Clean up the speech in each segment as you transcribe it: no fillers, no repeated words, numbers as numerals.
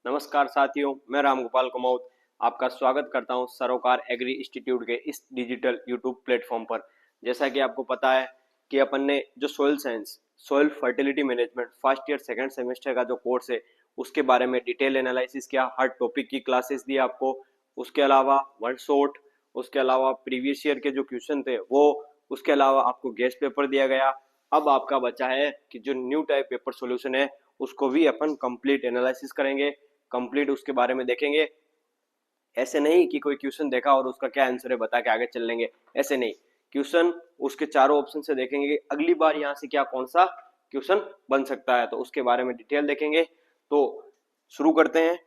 नमस्कार साथियों, मैं रामगोपाल कमौत आपका स्वागत करता हूं सरोकार एग्री इंस्टीट्यूट के इस डिजिटल यूट्यूब प्लेटफॉर्म पर। जैसा कि आपको पता है कि अपन ने जो soil science, soil fertility management first year second semester का जो कोर्स है उसके बारे में डिटेल एनालिसिस किया, हर टॉपिक की क्लासेस दी आपको। उसके अलावा वन शॉट, उसके अलावा प्रीवियस ईयर के जो क्वेश्चन थे वो, उसके अलावा आपको गेस्ट पेपर दिया गया। अब आपका बचा है कि जो न्यू टाइप पेपर सॉल्यूशन है उसको भी अपन कंप्लीट एनालिसिस करेंगे, कंप्लीट उसके बारे में देखेंगे। ऐसे नहीं कि कोई क्वेश्चन देखा और उसका क्या आंसर है बता के आगे चल लेंगे, ऐसे नहीं। क्वेश्चन उसके चारों ऑप्शन से देखेंगे, अगली बार यहाँ से क्या कौन सा क्वेश्चन बन सकता है, तो उसके बारे में डिटेल देखेंगे। तो शुरू करते हैं।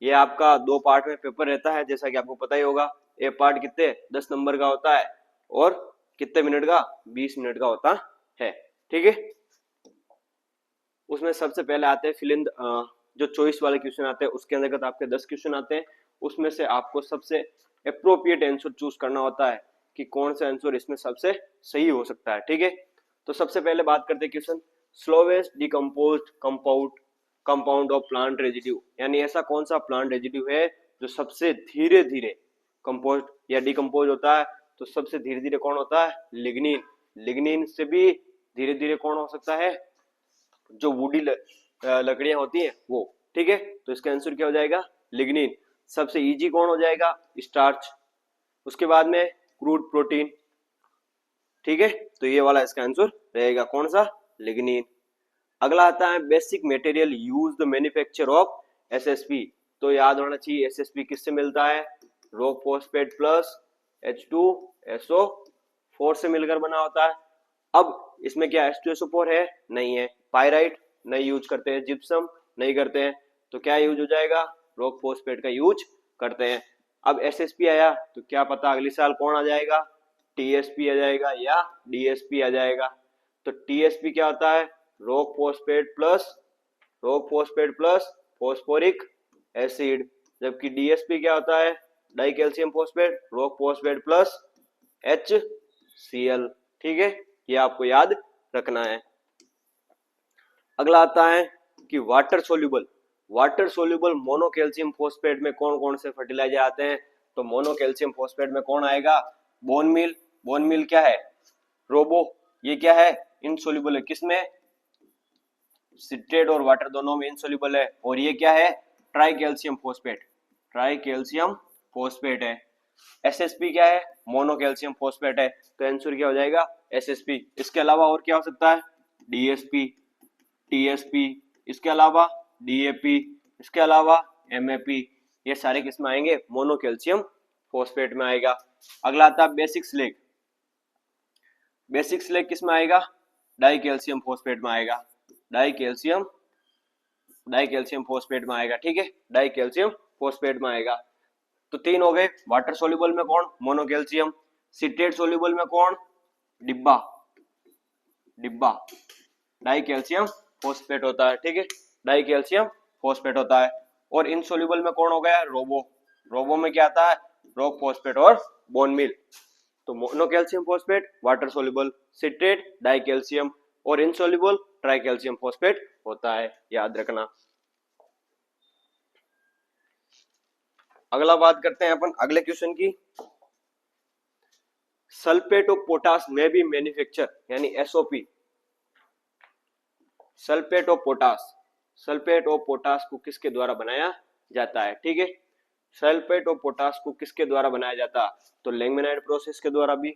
ये आपका दो पार्ट में पेपर रहता है, जैसा कि आपको पता ही होगा। ए पार्ट कितने 10 नंबर का होता है और कितने मिनट का 20 मिनट का होता है, ठीक है। उसमें सबसे पहले आते हैं फिल इन, जो चॉइस वाले क्वेश्चन आते हैं उसके अंतर्गत आपके 10 क्वेश्चन आते हैं। उसमें से आपको सबसे अप्रोप्रिएट आंसर चूज करना होता है कि कौन सा आंसर इसमें सबसे सही हो सकता है, ठीक है। तो सबसे पहले बात करते हैं question, slowest decomposed compound compound of plant residue, यानी ऐसा कौन सा प्लांट रेजिड्यू है जो सबसे धीरे धीरे कंपोज या डिकम्पोज होता है। तो सबसे धीरे धीरे कौन होता है, लिग्निन। लिग्निन से भी धीरे धीरे कौन हो सकता है, जो वुडी लकड़ियां होती हैं वो, ठीक है। तो इसका आंसर क्या हो जाएगा, लिग्निन। सबसे इजी कौन हो जाएगा, स्टार्च। उसके बाद में क्रूड प्रोटीन, ठीक है। तो ये वाला इसका आंसर रहेगा कौन सा, लिग्निन। अगला आता है basic material use the manufacture of SSP. तो याद होना चाहिए एसएसपी किससे मिलता है, रॉक फॉस्फेट प्लस H2SO4 से मिलकर बना होता है। अब इसमें क्या H2SO4 है, नहीं है। पायराइट नहीं यूज करते हैं, जिप्सम नहीं करते हैं, तो क्या यूज हो जाएगा, रॉक फॉस्फेट का यूज करते हैं। अब एसएसपी आया तो क्या पता अगले साल कौन आ जाएगा, टीएसपी आ जाएगा या डीएसपी आ जाएगा। तो टीएसपी क्या होता है, rock phosphate plus phosphoric acid, जबकि डीएसपी क्या होता है, die calcium phosphate, rock phosphate plus HCl, ठीक है। ये आपको याद रखना है। अगला आता है कि water soluble mono calcium phosphate में कौन कौन से फर्टिलाइजर आते हैं। तो मोनो कैल्शियम फॉस्फेट में कौन आएगा, बोन मिल क्या है, रोबो। ये क्या है, इनसोल्यूबल है, किसमें, सिट्रेट और वाटर दोनों में इनसोल्यूबल है। और ये क्या है, ट्राई कैल्शियम फोस्फेट है। एसएसपी क्या है, मोनो कैल्शियम फोस्फेट है, तो आंसर क्या हो जाएगा, एसएसपी। इसके अलावा और क्या हो सकता है, डीएसपी, टीएसपी, इसके अलावा डीएपी, इसके अलावा एमएपी। ये सारे किस में आएंगे, मोनो कैल्शियम फोस्फेट में आएगा। अगला आता है बेसिक स्लेग किस में आएगा, डाई कैल्शियम फोस्फेट में आएगा, डाई कैल्शियम फोस्फेट में आएगा, ठीक है। डाई कैल्शियम फोस्फेट में आएगा। तो तीन हो गए। वाटर सोल्यूबल में कौन, मोनो कैल्शियम। सिट्रेट सोल्यूबल में कौन, डिब्बा डाई कैल्शियम फोस्फेट होता है, ठीक है। डाई कैल्शियम फोस्फेट होता है। और इनसोल्यूबल में कौन हो गया, रोबो में क्या आता है, रॉक फॉस्फेट और बोन मिल। तो mono calcium phosphate water soluble, citrate die calcium, और इनसोल्यूबल ट्राई कैल्शियम फोस्फेट होता है, याद रखना। अगला बात करते हैं अपन अगले क्वेश्चन की, सल्फेट ऑफ पोटास में भी मैन्युफैक्चर, यानी एसओपी। सल्फेट ऑफ पोटास को किसके द्वारा बनाया जाता है, ठीक है। सल्फेट ऑफ पोटास को किसके द्वारा बनाया जाता है, तो लैंगमेनाइड प्रोसेस के द्वारा भी,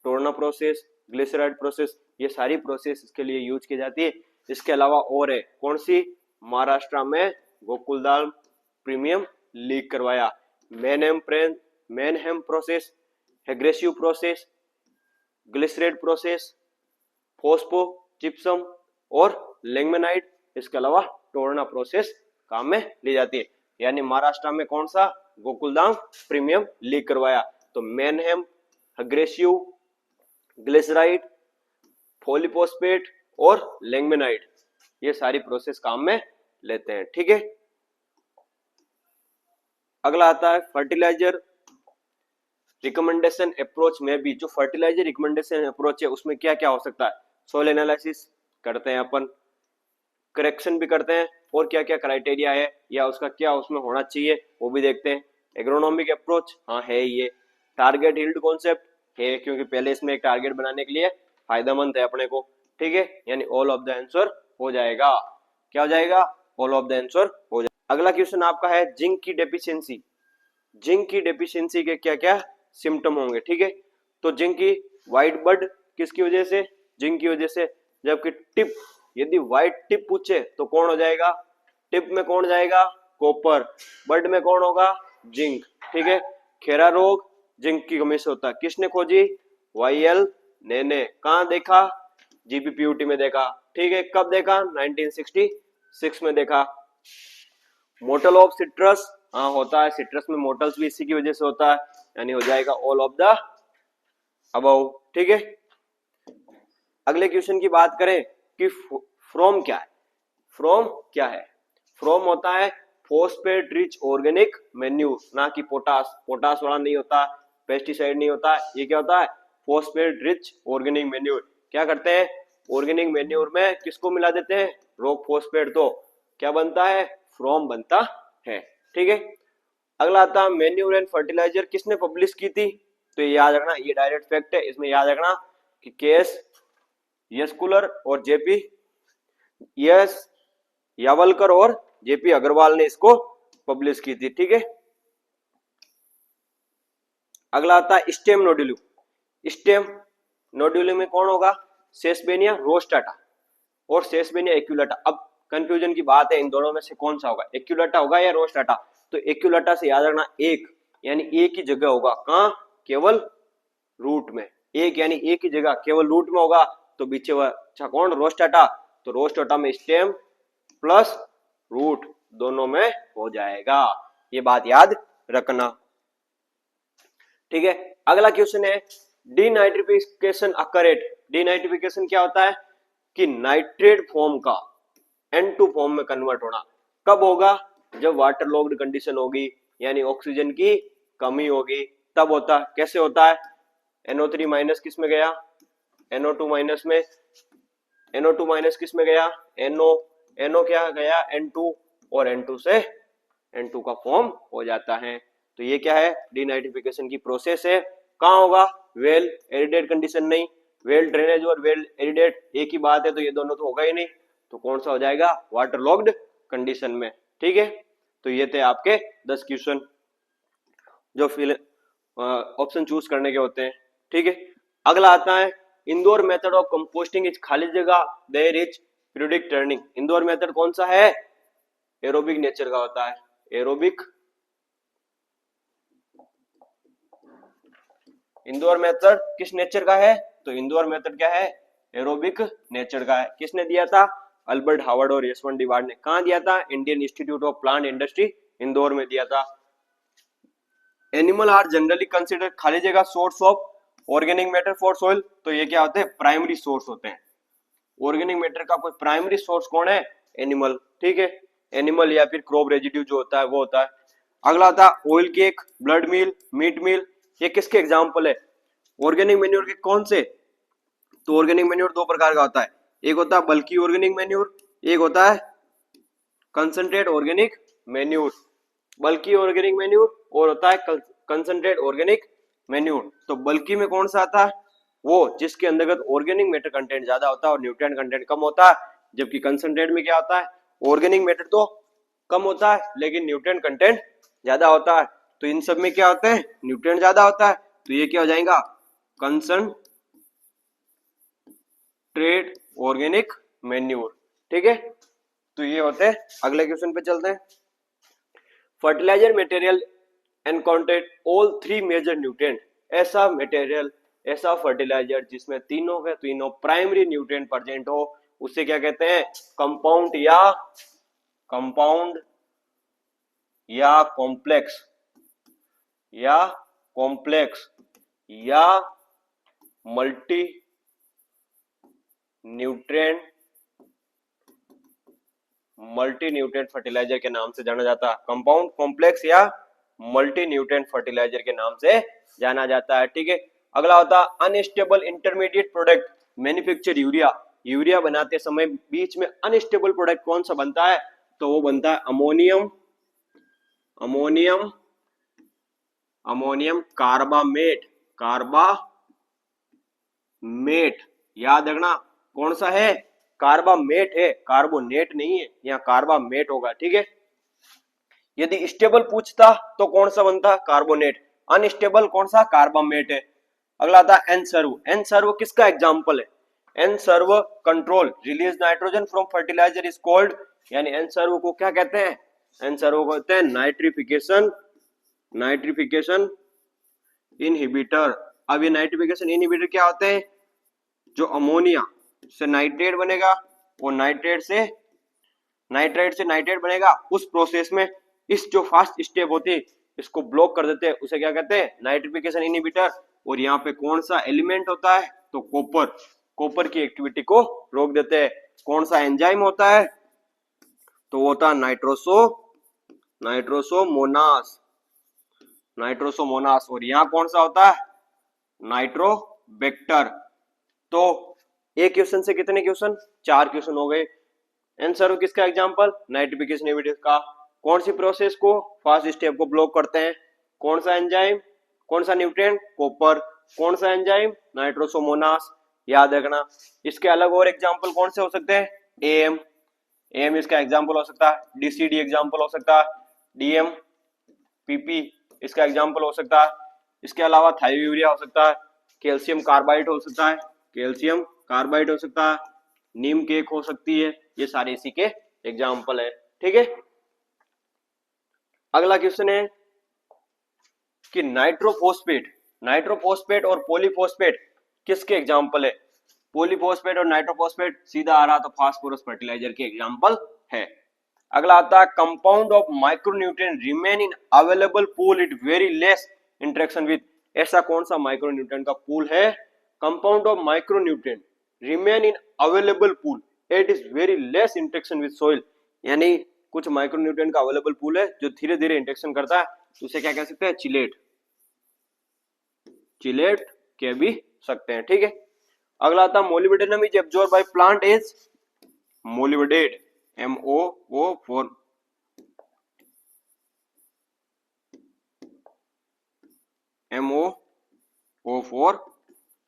टोरना प्रोसेस, ग्लिसराइड प्रोसेस, ये सारी प्रोसेस इसके लिए यूज की जाती है। इसके अलावा और है कौन सी, महाराष्ट्र में गोकुलधाम प्रीमियम लीक करवाया, Mannheim process, aggressive process, glyceride process, phospho gypsum और लैंगमेनाइड, इसके अलावा टोरना प्रोसेस काम में ली जाती है। यानी महाराष्ट्र में कौन सा, गोकुलधाम प्रीमियम लीक करवाया। तो मैनहेम, अग्रेसिव, ग्लिसराइड, फोलिफोस्फेट और लैंगमेनाइड, ये सारी प्रोसेस काम में लेते हैं, ठीक है। अगला आता है फर्टिलाइजर रिकमेंडेशन अप्रोच में भी, जो फर्टिलाइजर रिकमेंडेशन अप्रोच है उसमें क्या क्या हो सकता है। सोइल एनालिसिस करते हैं अपन, करेक्शन भी करते हैं और क्या क्या क्राइटेरिया है या उसका क्या उसमें होना चाहिए वो भी देखते हैं। एग्रोनॉमिक अप्रोच, हाँ है ये। टारगेट यील्ड कॉन्सेप्ट है, क्योंकि पहले इसमें एक टारगेट बनाने के लिए फायदेमंद है अपने को, ठीक है, यानी ऑल ऑफ द आंसर हो जाएगा। क्या हो जाएगा? ऑल ऑफ द आंसर हो जाएगा। अगला क्वेश्चन आपका है जिंक की डेफिशिएंसी। जिंक की डेफिशिएंसी के क्या क्या सिम्टम होंगे, ठीक है। तो जिंक की व्हाइट बड किसकी वजह से? जिंक की वजह से। जबकि टिप, यदि व्हाइट टिप पूछे तो कौन हो जाएगा? टिप में कौन जाएगा? कॉपर। बड में कौन होगा? जिंक, ठीक है। खेरा रोग जिंक की कमी से होता है। किसने खोजी? वाईएल ने। कहां देखा? जीपीपीयूटी में देखा, ठीक है। कब देखा? 1966 में देखा। मोटल ऑफ सिट्रस, हाँ होता है, सिट्रस में मोटल्स भी इसी की वजह से होता है, यानी हो जाएगा ऑल ऑफ द अबव, ठीक है। अगले क्वेश्चन की बात करें कि फ्रॉम क्या है? फ्रॉम क्या है? फ्रॉम होता है फॉस्फेट रिच ऑर्गेनिक मैन्यूर, ना कि पोटास। पोटास वाला नहीं होता, पेस्टिसाइड नहीं होता, ये क्या होता है? Phosphate rich organic manure. क्या करते हैं? ऑर्गेनिक मैन्यूर में किसको मिला देते हैं? Rock phosphate. तो क्या बनता है? फ्रॉम बनता है, ठीक है। अगला आता मैन्यूर एंड फर्टिलाइजर किसने पब्लिश की थी? तो ये याद रखना, ये डायरेक्ट फैक्ट है, इसमें याद रखना कि केएस यस्कुलर और जेपी यस यावलकर और जेपी अग्रवाल ने इसको पब्लिश की थी, ठीक है। अगला आता है स्टेम नोडुलम। स्टेम नोडुलम में कौन होगा? सेसबेनिया रोस्टाटा और सेसबेनिया एक्यूलेटा। अब कंफ्यूजन की बात है, इन दोनों में से कौन सा होगा? एक्यूलेटा होगा या रोस्टाटा? तो एक्यूलेटा से याद रखना एक, यानी एक ही जगह होगा। कहां? केवल रूट में। एक यानी एक ही जगह केवल रूट में होगा। तो पीछे अच्छा कौन? रोस्टाटा। तो रोस्टाटा में स्टेम प्लस रूट दोनों में हो जाएगा, ये बात याद रखना, ठीक है। अगला क्वेश्चन है डीनाइट्रिफिकेशन अकर एट। डीनाइट्रिफिकेशन क्या होता है? कि नाइट्रेट फॉर्म का N2 फॉर्म में कन्वर्ट होना। कब होगा? जब वाटर लॉक्ड कंडीशन होगी, यानी ऑक्सीजन की कमी होगी, तब होता है। कैसे होता है? NO3 माइनस किस में गया? NO2 माइनस में। NO2 माइनस किस में गया? NO क्या गया? N2 और N2 से N2 का फॉर्म हो जाता है। तो ये क्या है? डीनाइट्रिफिकेशन की प्रोसेस है। कहां होगा? वेल एरिडेट कंडीशन नहीं, वेल ड्रेनेज और वेल एरिडेट एक ही बात है, तो ये दोनों तो होगा ही नहीं। तो कौन सा हो जाएगा? वाटर लॉक्ड कंडीशन में, ठीक है। तो ये थे आपके 10 क्वेश्चन जो फिल ऑप्शन चूज करने के होते हैं, ठीक है। अगला आता है Indore method of composting is खाली जगह there is periodic turning. Indore method कौन सा है? एरोबिक नेचर का होता है। एरोबिक इंदौर मेथड किस नेचर का है? तो इंदौर मेथड क्या है? एरोबिक नेचर का है। किसने दिया था? अल्बर्ट हावर्ड और यशवंत डिवार्ड ने। कहां दिया था? Indian institute of plant industry Indore में दिया था। एनिमल आर जनरली कंसिडर खाली जगह source of organic matter for soil. तो ये क्या होते हैं? प्राइमरी सोर्स होते हैं। ऑर्गेनिक मैटर का कोई प्राइमरी सोर्स कौन है? एनिमल, ठीक है। एनिमल या फिर क्रॉप रेजिड्यू जो होता है वो होता है। अगला आता है ऑयल केक, ब्लड मिल, मीट मिल। ये किसके एग्जाम्पल है? ऑर्गेनिक मैन्योर के कौन से? तो ऑर्गेनिक मैन्योर दो प्रकार का होता है, एक होता है बल्की ऑर्गेनिक मैन्योर, एक होता है कंसंट्रेट ऑर्गेनिक मैन्योर। बल्की ऑर्गेनिक मैन्योर और होता है कंसंट्रेट ऑर्गेनिक मैन्योर। तो बल्की में कौन सा आता है? वो जिसके अंतर्गत ऑर्गेनिक मैटर कंटेंट ज्यादा होता है और न्यूट्रिएंट कंटेंट कम होता है। जबकि कंसंट्रेट में क्या होता है? ऑर्गेनिक मैटर तो कम होता है लेकिन न्यूट्रिएंट कंटेंट ज्यादा होता है। तो इन सब में क्या होता है? न्यूट्रिएंट ज्यादा होता है। तो ये क्या हो जाएगा? कंसंट्रेट ऑर्गेनिक मैन्योर, ठीक है। तो ये होते हैं। अगले क्वेश्चन पे चलते हैं। Fertilizer material encountered all three major nutrient. ऐसा मटेरियल, ऐसा फर्टिलाइजर जिसमें तीनों के तीनों प्राइमरी न्यूट्रिएंट प्रेजेंट हो, उसे क्या कहते हैं? कंपाउंड या कॉम्प्लेक्स या मल्टी न्यूट्रिएंट फर्टिलाइजर के नाम से जाना जाता है। कंपाउंड, कॉम्प्लेक्स या मल्टी न्यूट्रिएंट फर्टिलाइजर के नाम से जाना जाता है, ठीक है। अगला होता है unstable intermediate product manufacture urea. Urea बनाते समय बीच में अनस्टेबल प्रोडक्ट कौन सा बनता है, तो वो बनता है अमोनियम अमोनियम कार्बामेट याद रखना कौन सा है, कार्बामेट है, कार्बोनेट नहीं है, यहाँ कार्बामेट होगा। ठीक है, यदि स्टेबल पूछता तो कौन सा बनता, कार्बोनेट, अनस्टेबल कौन सा, कार्बामेट है। अगला आता है एन सर्व किसका एग्जांपल है, N serve control release nitrogen from fertiliser is called, यानी एन सर्व को क्या कहते हैं, एन सर्व को कहते हैं नाइट्रिफिकेशन इनहिबिटर। अब ये नाइट्रिफिकेशन इनहिबिटर क्या होते हैं, जो अमोनिया से नाइट्रेट बनेगा और नाइट्राइट से नाइट्रेट बनेगा, उस प्रोसेस में इस जो फास्ट स्टेप होती है इसको ब्लॉक कर देते हैं, उसे क्या कहते हैं, नाइट्रिफिकेशन इनहिबिटर। और यहाँ पे कौन सा एलिमेंट होता है, तो कॉपर की एक्टिविटी को रोक देते हैं। कौन सा एंजाइम होता है, तो वो होता है नाइट्रोसोमोनास। और यहाँ कौन सा होता है, नाइट्रोबैक्टर। तो एक क्वेश्चन से कितने क्वेश्चन, 4 क्वेश्चन हो गए। आंसर किसका एग्जांपल, नाइट्रिफिकेशन इनहिबिटर का। कौन सी प्रोसेस को, फास्ट स्टेप को ब्लॉक करते हैं, कौन सा एंजाइम, कौन सा न्यूट्रिएंट, कॉपर, कौन सा एंजाइम, नाइट्रोसोमोनास, याद रखना। इसके अलग और एग्जांपल कौन से हो सकते हैं, एएम इसका एग्जांपल हो सकता है, डीसीडी एग्जांपल हो सकता है, डीएम पीपी इसका एग्जांपल हो सकता है। इसके अलावा थायोयूरिया हो सकता है, कैल्शियम कार्बाइड हो सकता है, नीम केक हो सकती है, ये सारे इसी के एग्जांपल है। ठीक है, अगला क्वेश्चन है कि नाइट्रोफॉस्फेट और पॉलीफॉस्फेट किसके एग्जांपल है। पॉलीफॉस्फेट और नाइट्रोफॉस्फेट सीधा आ रहा तो फास्फोरस फर्टिलाइजर के एग्जांपल है। अगला आता है compound of micronutrient remain in available pool it very less interaction with, ऐसा कौन सा माइक्रोन्यूट्रिएंट का पूल है, compound of micronutrient remain in available pool it is very less interaction with soil, यानी कुछ माइक्रोन्यूट्रिएंट का अवेलेबल पूल है जो धीरे धीरे इंटरेक्शन करता है, तो उसे क्या कह सकते हैं, चिलेट कह भी सकते हैं। ठीक है, अगला आता है molybdenum is absorb by plant is molybdate MOO4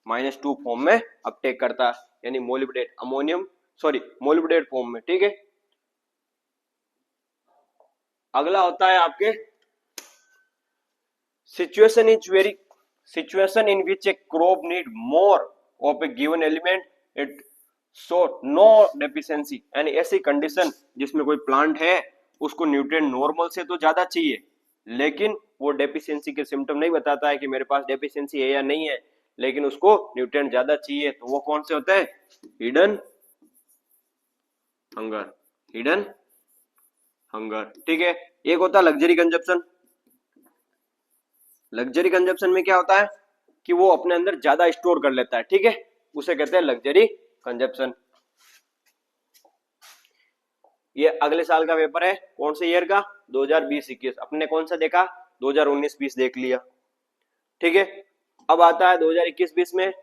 -2 form में अपटेक करता है, यानी मोलिब्डेट मोलिब्डेट फॉर्म में। ठीक है, अगला होता है आपके situation in which a crop need more of a given element it so no deficiency, यानी ऐसी कंडीशन जिसमें कोई प्लांट है उसको न्यूट्रिएंट नॉर्मल से तो ज्यादा चाहिए, लेकिन वो डेफिशिएंसी के सिम्टम नहीं बताता है कि मेरे पास डेफिशिएंसी है या नहीं है, लेकिन उसको न्यूट्रिएंट ज्यादा चाहिए, तो वो कौन से होते हैं, हिडन हंगर। ठीक है, एक होता है लग्जरी कंजप्शन में क्या होता है कि वो अपने अंदर ज्यादा स्टोर कर लेता है। ठीक है, उसे कहते हैं लग्जरी कंजप्शन। ये अगले साल का पेपर है, कौन से ईयर का, 2020-21। अपने कौन सा देखा, 2019-20 देख लिया। ठीक है, अब आता है 2021-20 में,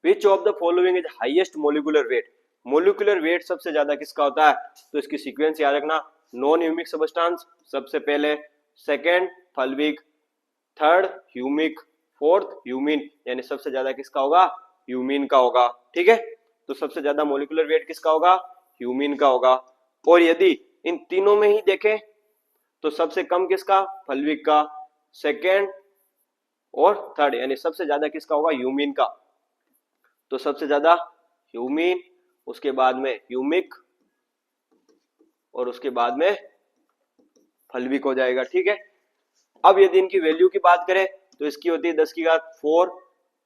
विच of the following is highest molecular weight, molecular weight सबसे ज्यादा किसका होता है, तो इसकी सीक्वेंस याद रखना, नॉन ह्यूमिक सबस्टेंस सबसे पहले, second fulvic, third humic, fourth humin, यानी सबसे ज्यादा किसका होगा, ह्यूमिन का होगा। ठीक है, तो सबसे ज्यादा मोलिकुलर वेट किसका होगा, ह्यूमिन का होगा। और यदि इन तीनों में ही देखें तो सबसे कम किसका, फल्विक का, सेकेंड और थर्ड, यानी सबसे ज्यादा किसका होगा, ह्यूमिन का। तो सबसे ज्यादा ह्यूमिन, उसके बाद में ह्यूमिक और उसके बाद में फल्विक हो जाएगा। ठीक है, अब यदि इनकी वैल्यू की बात करें तो इसकी होती है 10⁻⁴,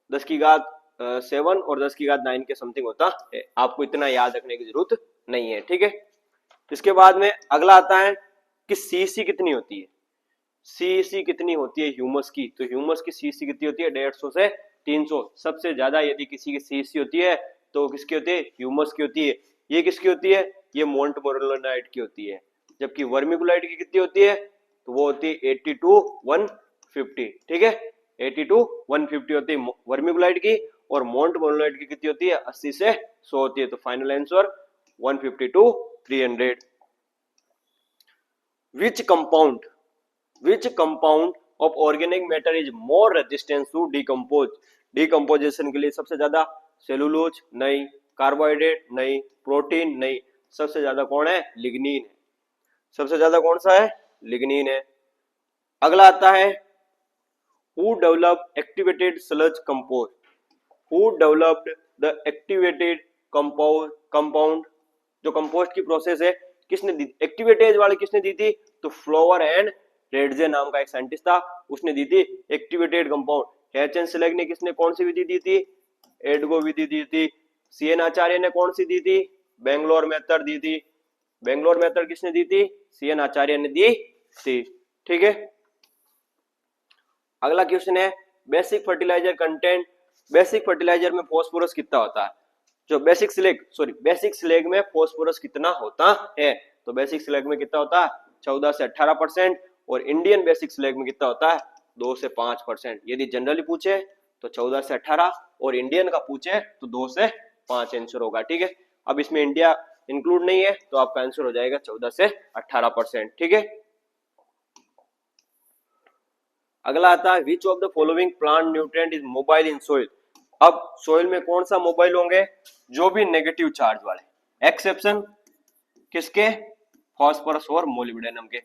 10⁻7 और 10⁻9 के समथिंग होता है, आपको इतना याद रखने की जरूरत नहीं है। ठीक है, इसके बाद में अगला आता है कि सीसी कितनी होती है, सीसी कितनी होती है ह्यूमस की, तो ह्यूमस की सीसी कितनी होती है, 150 से 300। सबसे ज्यादा यदि किसी की सीसी होती है तो किसकी होती है, ह्यूमस की होती है। ये किसकी होती है, ये मोंटमोरेलानाइट की होती है। जबकि वर्मिकुलाइट की कितनी होती है, तो वो होती है 80 to 150। ठीक है, 80 to 150 होती है वर्मिकुलाइट की, और मोंट मोनोलाइट की कितनी होती है 80 से 100 होती है। तो final answer 150 to 300। Which compound of organic matter is more resistance to decompose. Decomposition के लिए सबसे ज्यादा सेलुलोज नहीं, कार्बोहाइड्रेट नहीं, प्रोटीन नहीं, सबसे ज्यादा कौन है लिग्निन है। सबसे ज्यादा कौन सा है लिग्निन है। अगला आता है who develop activated sludge compose. Who developed the activated compound. जो कंपोस्ट की प्रोसेस है किसने दी, एक्टिवेटेज वाली किसने दी थी, तो फ्लोवर एंड रेडजे नाम का एक साइंटिस्ट था, उसने दी थी एक्टिवेटेड कंपाउंड। एच.एन. सिलेग ने किसने कौन सी विधि दी थी, एडगो विधि दी थी। सी.एन. आचार्य ने कौन सी दी थी, बेंगलोर मेथड दी थी। बेंगलोर मेथड किसने दी थी, सी.एन. आचार्य ने दी थी। ठीक है, अगला क्वेश्चन है basic fertiliser content. Basic fertiliser में फॉस्फोरस कितना होता है, जो बेसिक स्लेग में फॉस्फोरस कितना होता है, तो बेसिक स्लेग में कितना होता है 14 से 18%, और इंडियन बेसिक स्लेग में कितना होता है 2 से 5%। यदि जनरली पूछे तो 14 से 18 और इंडियन का पूछे तो 2 से 5 आंसर होगा। ठीक है, अब इसमें इंडिया इंक्लूड नहीं है तो आपका आंसर हो जाएगा 14 से 18%। ठीक है, अगला आता है which of the following plant nutrient is mobile in soil. अब सोइल में कौन सा मोबाइल होंगे, जो भी नेगेटिव चार्ज वाले, एक्सेप्शन किसके, फास्फोरस और मोलिब्डेनम के।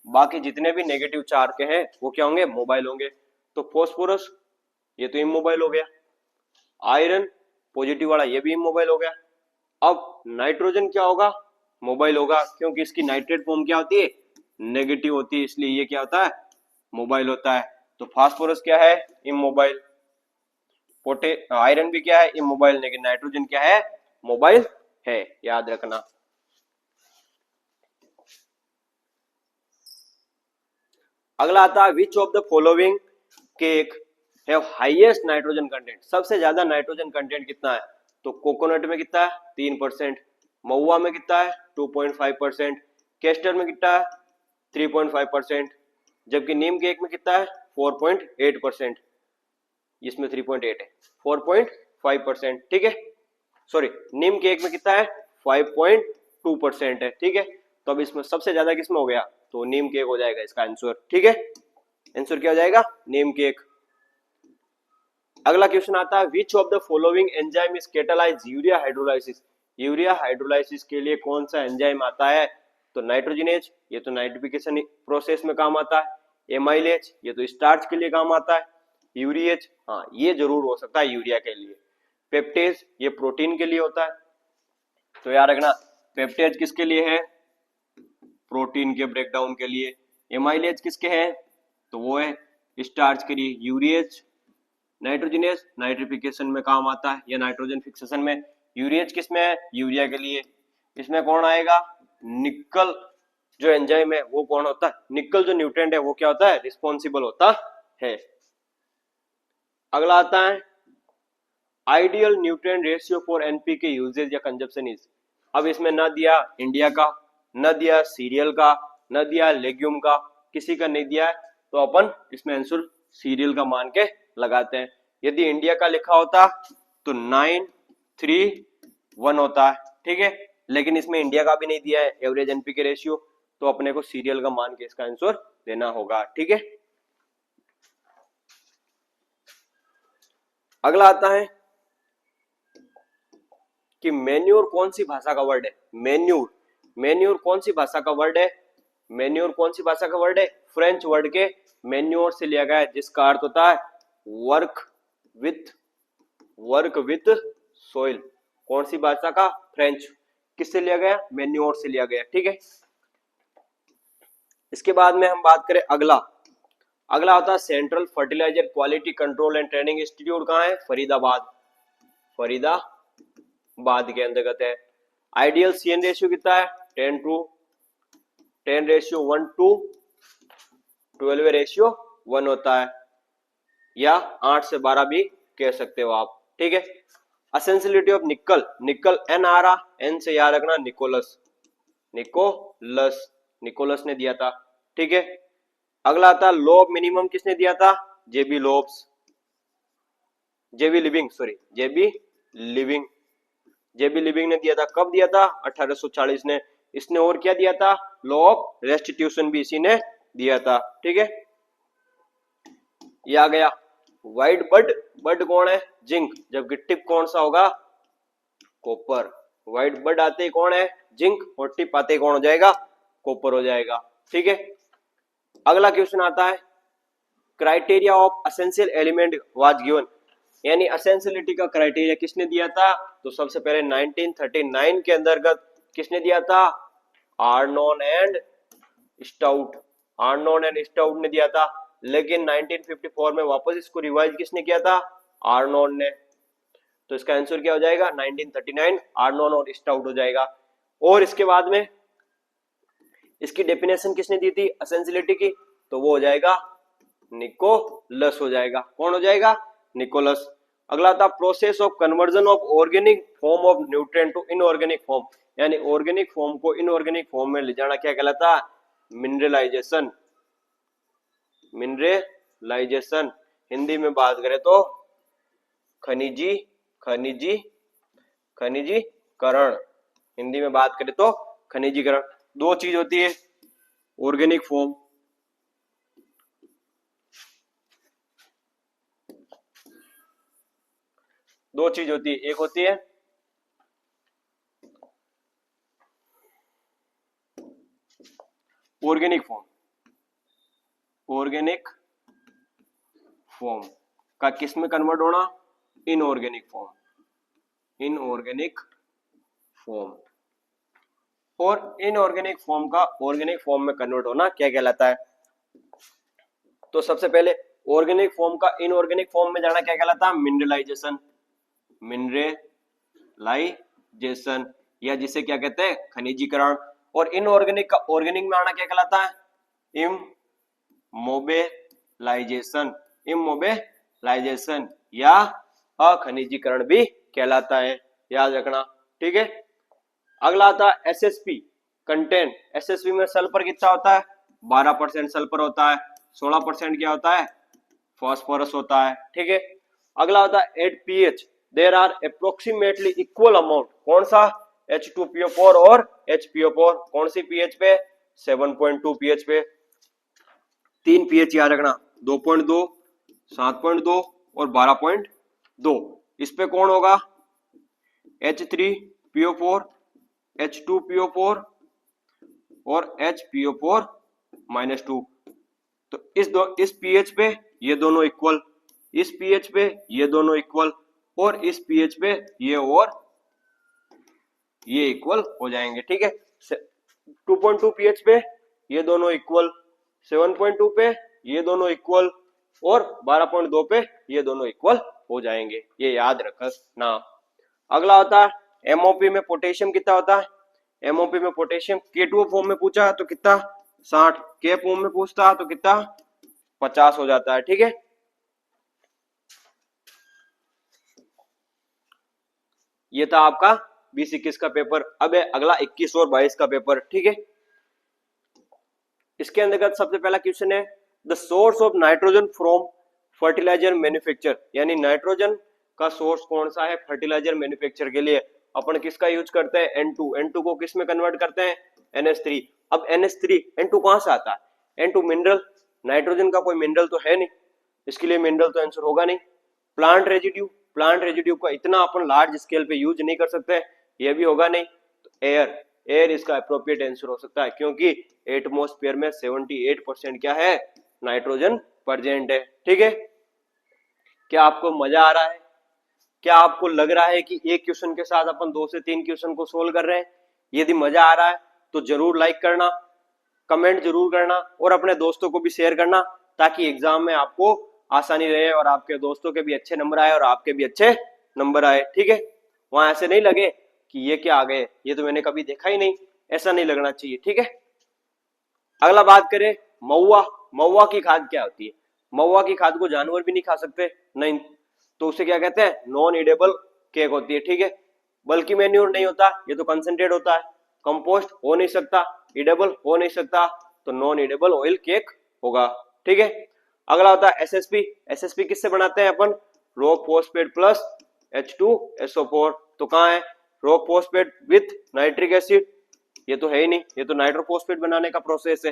बाकी जितने भी नेगेटिव चार्ज के हैं वो क्या होंगे, मोबाइल होंगे। तो फास्फोरस ये तो इमोबाइल हो गया, आयरन पॉजिटिव वाला ये भी इमोबाइल हो गया। अब नाइट्रोजन क्या होगा, मोबाइल होगा, क्योंकि इसकी नाइट्रेट फॉर्म क्या होती है, नेगेटिव होती है, इसलिए ये क्या होता है, मोबाइल होता है। तो फास्फोरस क्या है, इमोबाइल। आयरन भी क्या है, इमोबाइल, लेकिन नाइट्रोजन क्या है, मोबाइल है, याद रखना। अगला आता है which of the following cake have highest nitrogen content. सबसे ज्यादा नाइट्रोजन कंटेंट कितना है, तो कोकोनट में कितना है 3%, महुआ में कितना है 2.5%, केस्टर में कितना है 3.5%, जबकि नीम केक में कितना है 4.8%। इसमें 3.8 है, 4.5%। ठीक है, सॉरी नीम केक में कितना है 5.2% है। ठीक है, तो अब इसमें सबसे ज्यादा किसमें हो गया, तो नीम केक हो जाएगा इसका आंसर। ठीक है, आंसर क्या हो जाएगा, नीम केक। अगला क्वेश्चन आता है which of the following enzyme is catalyse urea hydrolysis. Urea hydrolysis के लिए कौन सा एंजाइम आता है, तो नाइट्रोजनेज, ये तो नाइट्रिफिकेशन प्रोसेस में काम आता है। एमाइलेज, ये तो स्टार्च के लिए काम आता है। यूरिएज, हाँ ये जरूर हो सकता है यूरिया के लिए। पेप्टेज, ये प्रोटीन के लिए होता है, तो याद रखना पेप्टेज किसके लिए है, प्रोटीन के ब्रेकडाउन के लिए। एमाइलेज किसके है, तो वो है स्टार्च के लिए। यूरिएज नाइट्रोजनेज नाइट्रिफिकेशन में काम आता है या नाइट्रोजन फिक्सेशन में। यूरिएज किसमें है, यूरिया के लिए। इसमें कौन आएगा, निकल जो एंजाइम है वो कौन होता है, निकल जो न्यूट्रिएंट है वो क्या होता है, रिस्पॉन्सिबल होता है। अगला आता है ideal nutrient ratio for NPK usages या कंजप्शन इज। अब इसमें न दिया इंडिया का, न दिया सीरियल का, न दिया लेग्यूम का, किसी का नहीं दिया है, तो अपन इसमें आंसर सीरियल का मान के लगाते हैं। यदि इंडिया का लिखा होता तो 9:3:1 होता है। ठीक है, लेकिन इसमें इंडिया का भी नहीं दिया है एवरेज एनपीके रेशियो, तो अपने को सीरियल का मान के इसका आंसर देना होगा। ठीक है, अगला आता है कि मेन्योर कौन सी भाषा का वर्ड है। मेन्योर कौन सी भाषा का वर्ड है, मेन्योर कौन सी भाषा का वर्ड है, फ्रेंच वर्ड के मेन्योर से लिया गया है, जिसका अर्थ होता है वर्क विथ सोइल। कौन सी भाषा का, फ्रेंच। किससे लिया गया, मेन्योर से लिया गया। ठीक है, इसके बाद में हम बात करें अगला होता है central fertiliser quality control and training institute. कहाँ है, फरीदाबाद के अंतर्गत है। आइडियल सीएन रेशियो कितना है 10:1 होता है, या 8 से 12 भी कह सकते हो आप। ठीक है, असेंसिलिटी ऑफ निकल एन आ रहा, एन से याद रखना निकोलस ने दिया था। ठीक है, अगला आता लो ऑफ मिनिमम किसने दिया था, जेबी लोब्स। जेबी लिविंग, सॉरी जेबी लिविंग, जेबी लिविंग ने दिया था, कब दिया था 1840 ने। इसने और क्या दिया था, लॉ ऑफ रेस्टिट्यूशन भी इसी ने दिया था, ठीक है। ये आ गया व्हाइट बड, बड कौन है, जिंक, जबकि टिप कौन सा होगा, कॉपर। व्हाइट बड आते ही कौन है, जिंक, और टिप आते ही कौन हो जाएगा, कॉपर हो जाएगा, ठीक है। अगला क्वेश्चन आता है, criteria of essential element was given, यानी एसेंशियलिटी का क्राइटेरिया किसने दिया था, तो सबसे पहले 1939 के अंतर्गत किसने दिया था, Arnon and stout, Arnon and stout ने दिया था। लेकिन 1954 में वापस इसको रिवाइज किसने किया था, आर्नोन ने। तो इसका आंसर क्या हो जाएगा, 1939 आर्नोन और स्टाउट हो जाएगा। और इसके बाद में इसकी डेफिनेशन किसने दी थी एसेंशियलिटी की, तो वो हो जाएगा निकोलस हो जाएगा, कौन हो जाएगा, निकोलस। अगला था process of conversion of organic form of nutrient to inorganic form, यानी ऑर्गेनिक फॉर्म को इनऑर्गेनिक फॉर्म में ले जाना क्या कहलाता है, मिनरलाइजेशन, मिनरलाइजेशन। हिंदी में बात करें तो खनिजी खनिजी खनिजीकरण, हिंदी में बात करें तो खनिजीकरण। दो चीज होती है, ऑर्गेनिक फॉर्म, दो चीज होती है, एक होती है ऑर्गेनिक फॉर्म, ऑर्गेनिक फॉर्म का किस में कन्वर्ट होना, इनऑर्गेनिक फॉर्म, इनऑर्गेनिक फॉर्म, और इनऑर्गेनिक फॉर्म का ऑर्गेनिक फॉर्म में कन्वर्ट होना क्या कहलाता है। तो सबसे पहले ऑर्गेनिक फॉर्म का इनऑर्गेनिक फॉर्म में जाना क्या कहलाता है, मिनरलाइजेशन, मिनरलाइजेशन, या जिसे क्या कहते हैं खनिजीकरण। और इनऑर्गेनिक का ऑर्गेनिक में आना क्या कहलाता है, इमोबिलाइजेशन, इमोबिलाइजेशन या अखनिजीकरण भी कहलाता है, याद रखना, ठीक है। अगला आता है एसएसपी कंटेंट, एसएसपी में सल्फर कितना होता है, 12% सल्फर होता है, 16% क्या होता है, फास्फोरस होता है, ठीक है। अगला होता है at pH there are approximately equal amount, कौन सा, H2PO4 और HPO4, कौन सी पीएच पे, 7.2 पीएच पे। तीन पीएच याद रखना, 2.2, 7.2 और 12.2। इस पे कौन होगा, H3PO4, H2PO4 और HPO4-2। तो इस पीएच पे ये दोनों इक्वल, इस पीएच पे ये दोनों इक्वल, और इस पीएच पे ये और ये इक्वल हो जाएंगे, ठीक है। 2.2 पीएच पे ये दोनों इक्वल, 7.2 पे ये दोनों इक्वल, और 12.2 पे ये दोनों इक्वल हो जाएंगे, ये याद रखना। अगला होता है एमओपी में पोटेशियम कितना होता है, एमओपी में पोटेशियम K2O फॉर्म में पूछा तो कितना 60, K फॉर्म में पूछता तो कितना 50 हो जाता है, ठीक है। ये था आपका 20-21 का पेपर। अब है अगला 21 और 22 का पेपर, ठीक है। इसके अंतर्गत सबसे पहला क्वेश्चन है the source of nitrogen from fertiliser manufacture, यानी नाइट्रोजन का सोर्स कौन सा है फर्टिलाइजर मैन्युफैक्चर के लिए, अपन किसका यूज करते हैं, N2, N2 को किस में कन्वर्ट करते हैं, NH3। अब NH3 N2 कहां से आता है, N2 मिनरल, नाइट्रोजन का कोई मिनरल तो है नहीं, इसके लिए मिनरल तो आंसर होगा नहीं। प्लांट रेजिड्यू, प्लांट रेजिड्यू का इतना अपन लार्ज स्केल पे यूज नहीं कर सकते, ये भी होगा नहीं। तो एयर, एयर इसका अप्रोप्रिएट आंसर हो सकता है, क्योंकि एटमॉस्फेयर में 78% क्या है, नाइट्रोजन प्रेजेंट है, ठीक है। क्या आपको मजा आ रहा है, क्या आपको लग रहा है कि एक क्वेश्चन के साथ अपन 2 से 3 क्वेश्चन को सोल्व कर रहे हैं। यदि मजा आ रहा है तो जरूर लाइक करना, कमेंट जरूर करना, और अपने दोस्तों को भी शेयर करना, ताकि एग्जाम में आपको आसानी रहे और आपके दोस्तों के भी अच्छे नंबर आए और आपके भी अच्छे नंबर आए, ठीक है। वहां ऐसे नहीं लगे कि ये क्या आ गए, ये तो मैंने कभी देखा ही नहीं, ऐसा नहीं लगना चाहिए, ठीक है। अगला बात करें महुआ, महुआ की खाद क्या होती है, महुआ की खाद को जानवर भी नहीं खा सकते, नहीं, तो उसे क्या कहते हैं, नॉन ईडेबल केक होती है, ठीक है। बल्कि मैन्योर नहीं होता, ये तो कंसंट्रेट होता है, कंपोस्ट हो नहीं सकता, ईडेबल हो नहीं सकता, तो नॉन ईडेबल ऑयल केक होगा, ठीक है। अगला होता है एसएसपी, एसएसपी किससे बनाते हैं अपन, रॉक फॉस्फेट प्लस H2SO4। तो कहाँ है rock phosphate with nitric acid, ये तो है ही नहीं, ये तो नाइट्रोफॉस्फेट बनाने का प्रोसेस है।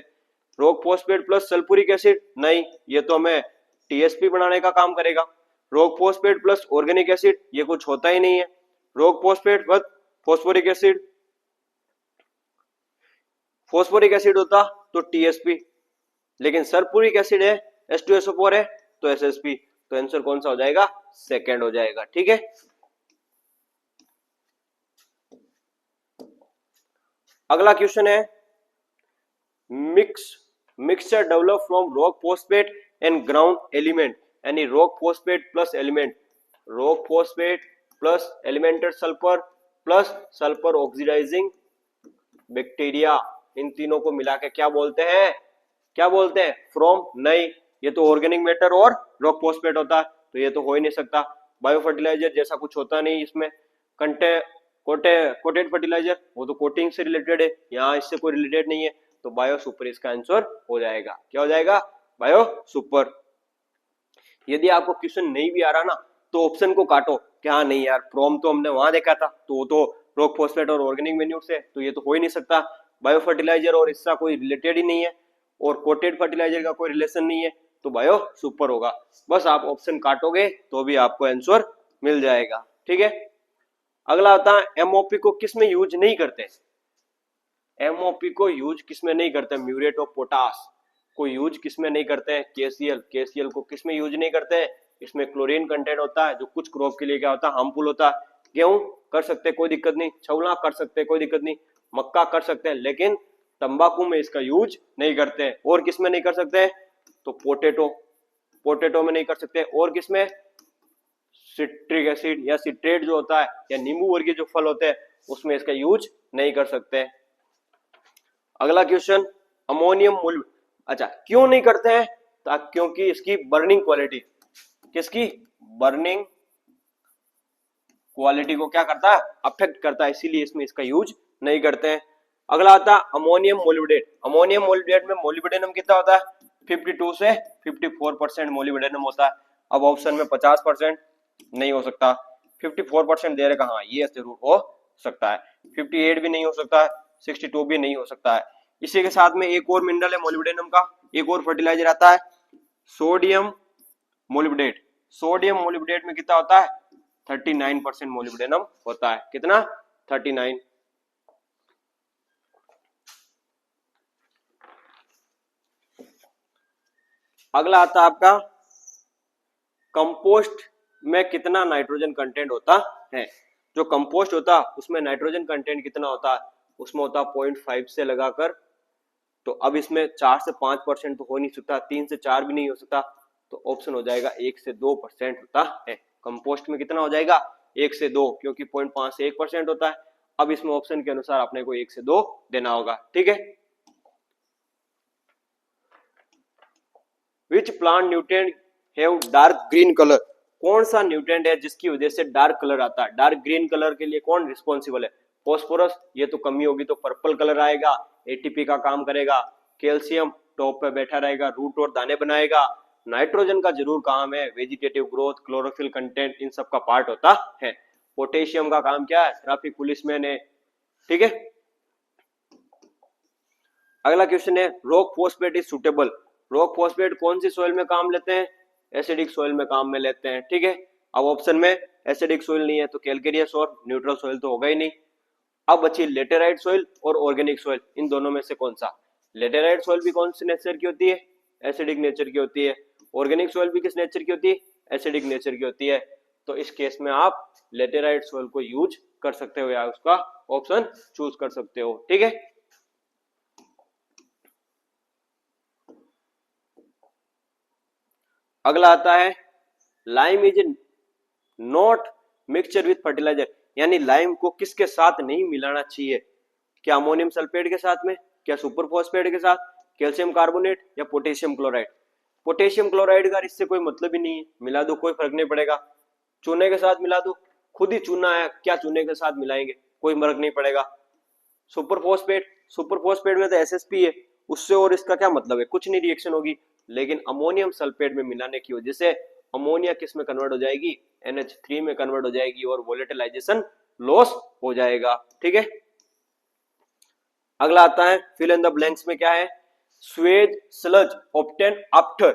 Rock phosphate plus sulphuric acid, नहीं ये तो हमें TSP बनाने का काम करेगा। Rock phosphate plus organic acid, ये कुछ होता ही नहीं है। Rock phosphate with phosphoric acid, phosphoric acid होता तो TSP, लेकिन सल्फ्यूरिक एसिड है H2SO4 है तो SSP। तो आंसर कौन सा हो जाएगा, सेकंड हो जाएगा। ठीक है, अगला क्वेश्चन है mixture develop from rock phosphate and ground element, यानी rock phosphate plus element, rock phosphate plus elemental sulphur plus sulphur oxidizing bacteria, इन तीनों को मिला के क्या बोलते हैं, क्या बोलते हैं फ्रॉम, नहीं ये तो ऑर्गेनिक मैटर और रॉक फॉस्फेट होता है तो ये तो हो ही नहीं सकता। बायो फर्टिलाइजर जैसा कुछ होता नहीं इसमें, कोटेड फर्टिलाइजर वो तो कोटिंग से रिलेटेड है, यहाँ इससे कोई रिलेटेड नहीं है, तो बायो सुपर इसका आंसर हो जाएगा। क्या हो जाएगा, बायो सुपर। यदि आपको क्वेश्चन नहीं भी आ रहा ना तो ऑप्शन को काटो, क्या नहीं यार फ्रॉम तो हमने वहां देखा था तो तो रॉक फॉस्फेट और ऑर्गेनिक मैन्योर से, तो ये तो हो ही नहीं सकता। बायो फर्टिलाइजर और इसका कोई रिलेटेड ही नहीं है और कोटेड फर्टिलाइजर का कोई रिलेशन नहीं है, तो बायो सुपर होगा। बस आप ऑप्शन काटोगे तो भी आपको आंसर मिल जाएगा। ठीक है, अगला आता है एमओपी को किस में यूज नहीं करते, एमओपी को यूज किस में नहीं करते, म्यूरेट ऑफ पोटास को यूज किस में नहीं करते हैं, केसीएल को किस में यूज नहीं करते हैं, इसमें क्लोरीन कंटेंट होता है जो कुछ क्रॉप के लिए क्या होता है हार्मफुल होता है। गेहूं कर सकते कोई दिक्कत नहीं, छौला कर सकते कोई दिक्कत नहीं, मक्का कर सकते हैं, लेकिन तंबाकू में इसका यूज नहीं करते हैं। और किस में नहीं कर सकते हैं, तो पोटेटो में नहीं कर सकते, और किसमें सिट्रिक एसिड या सिट्रेट जो होता है या नींबू वर्गीय जो फल होते हैं उसमें इसका यूज नहीं कर सकते। अगला क्वेश्चन अमोनियम मूल, अच्छा क्यों नहीं करते हैं, क्योंकि इसकी बर्निंग क्वालिटी, किसकी बर्निंग क्वालिटी को क्या करता है, अफेक्ट करता है, इसीलिए इसमें इसका यूज नहीं करते हैं। अगला आता है अमोनियम मोलिब्डेट, अमोनियम मोलिब्डेट में मोलिब्डेनम कितना होता है 52 से 54% मोलिब्डेनम होता है। अब ऑप्शन में 50% नहीं हो सकता, 54% दे रखा, हाँ ये जरूर हो सकता है, 58 भी नहीं हो सकता है, 62 भी नहीं हो सकता है। इसी के साथ में एक और मिनरल है मोलिब्डेनम का, एक और फर्टिलाइजर आता है सोडियम मोलिब्डेट, सोडियम मोलिब्डेट में कितना होता है 39% मोलिब्डेनम होता है, कितना 39। अगला आता है आपका कंपोस्ट में कितना नाइट्रोजन कंटेंट होता है, जो कंपोस्ट होता है उसमें नाइट्रोजन कंटेंट कितना होता है, उसमें होता 0.5 से लगाकर, तो अब इसमें 4 से 5% तो हो नहीं सकता, 3 से 4 भी नहीं हो सकता, तो ऑप्शन हो जाएगा 1 से 2% होता है। कंपोस्ट में कितना हो जाएगा 1 से 2, क्योंकि 0.5 से 1% होता है। अब इसमें ऑप्शन के अनुसार अपने को 1 से 2 देना होगा। ठीक है, which plant nutrient have dark green colour, कौन सा न्यूट्रिएंट है जिसकी वजह से डार्क कलर आता है, डार्क ग्रीन कलर के लिए कौन रिस्पॉन्सिबल है, फॉस्फोरस, ये तो कमी होगी तो पर्पल कलर आएगा, एटीपी का काम करेगा, कैल्शियम टॉप पे बैठा रहेगा, रूट और दाने बनाएगा, नाइट्रोजन का जरूर काम है, वेजिटेटिव ग्रोथ, क्लोरोफिल कंटेंट, इन सब का पार्ट होता है। पोटेशियम का काम क्या है, ट्रैफिक पुलिसमैन है। ठीक है, अगला क्वेश्चन है rock phosphate is suitable, rock phosphate कौन सी सॉइल में काम लेते हैं, एसिडिक सॉइल में काम में लेते हैं। ठीक है, अब ऑप्शन में एसिडिक सॉइल नहीं है तो कैल्केरियस और न्यूट्रल सॉइल तो होगा ही नहीं। अब बची लेटेराइट सॉइल और ऑर्गेनिक सॉइल, इन दोनों में से कौन सा, लेटेराइट सॉइल भी कौन सी नेचर की होती है, एसिडिक नेचर की होती है, ऑर्गेनिक सॉइल भी किस नेचर की होती है, एसिडिक नेचर की होती है। तो इस केस में आप लेटेराइट सॉइल को यूज कर सकते हो या उसका ऑप्शन चूज कर सकते हो। ठीक है, अगला आता है lime is not mixture with fertiliser, यानी लाइम को किसके साथ नहीं मिलाना चाहिए, क्या अमोनियम सल्फेट के साथ में, क्या सुपर फॉस्फेट के साथ, कैल्शियम कार्बोनेट या पोटेशियम क्लोराइड। पोटेशियम क्लोराइड का इससे कोई मतलब ही नहीं है, मिला दो कोई फर्क नहीं पड़ेगा, चूने के साथ मिला दो, खुद ही चूना है, क्या चूने के साथ मिलाएंगे, कोई फर्क नहीं पड़ेगा। सुपर फॉस्फेट में तो एसएसपी है, उससे और इसका क्या मतलब है, कुछ नहीं रिएक्शन होगी, लेकिन अमोनियम सल्फेट में मिलाने की वजह से अमोनिया किस में कन्वर्ट हो जाएगी, NH3 में कन्वर्ट हो जाएगी और वोलेटिलाइजेशन लॉस हो जाएगा। ठीक है, अगला आता है फिल इन द ब्लैंक्स में क्या है, Suez sludge obtain after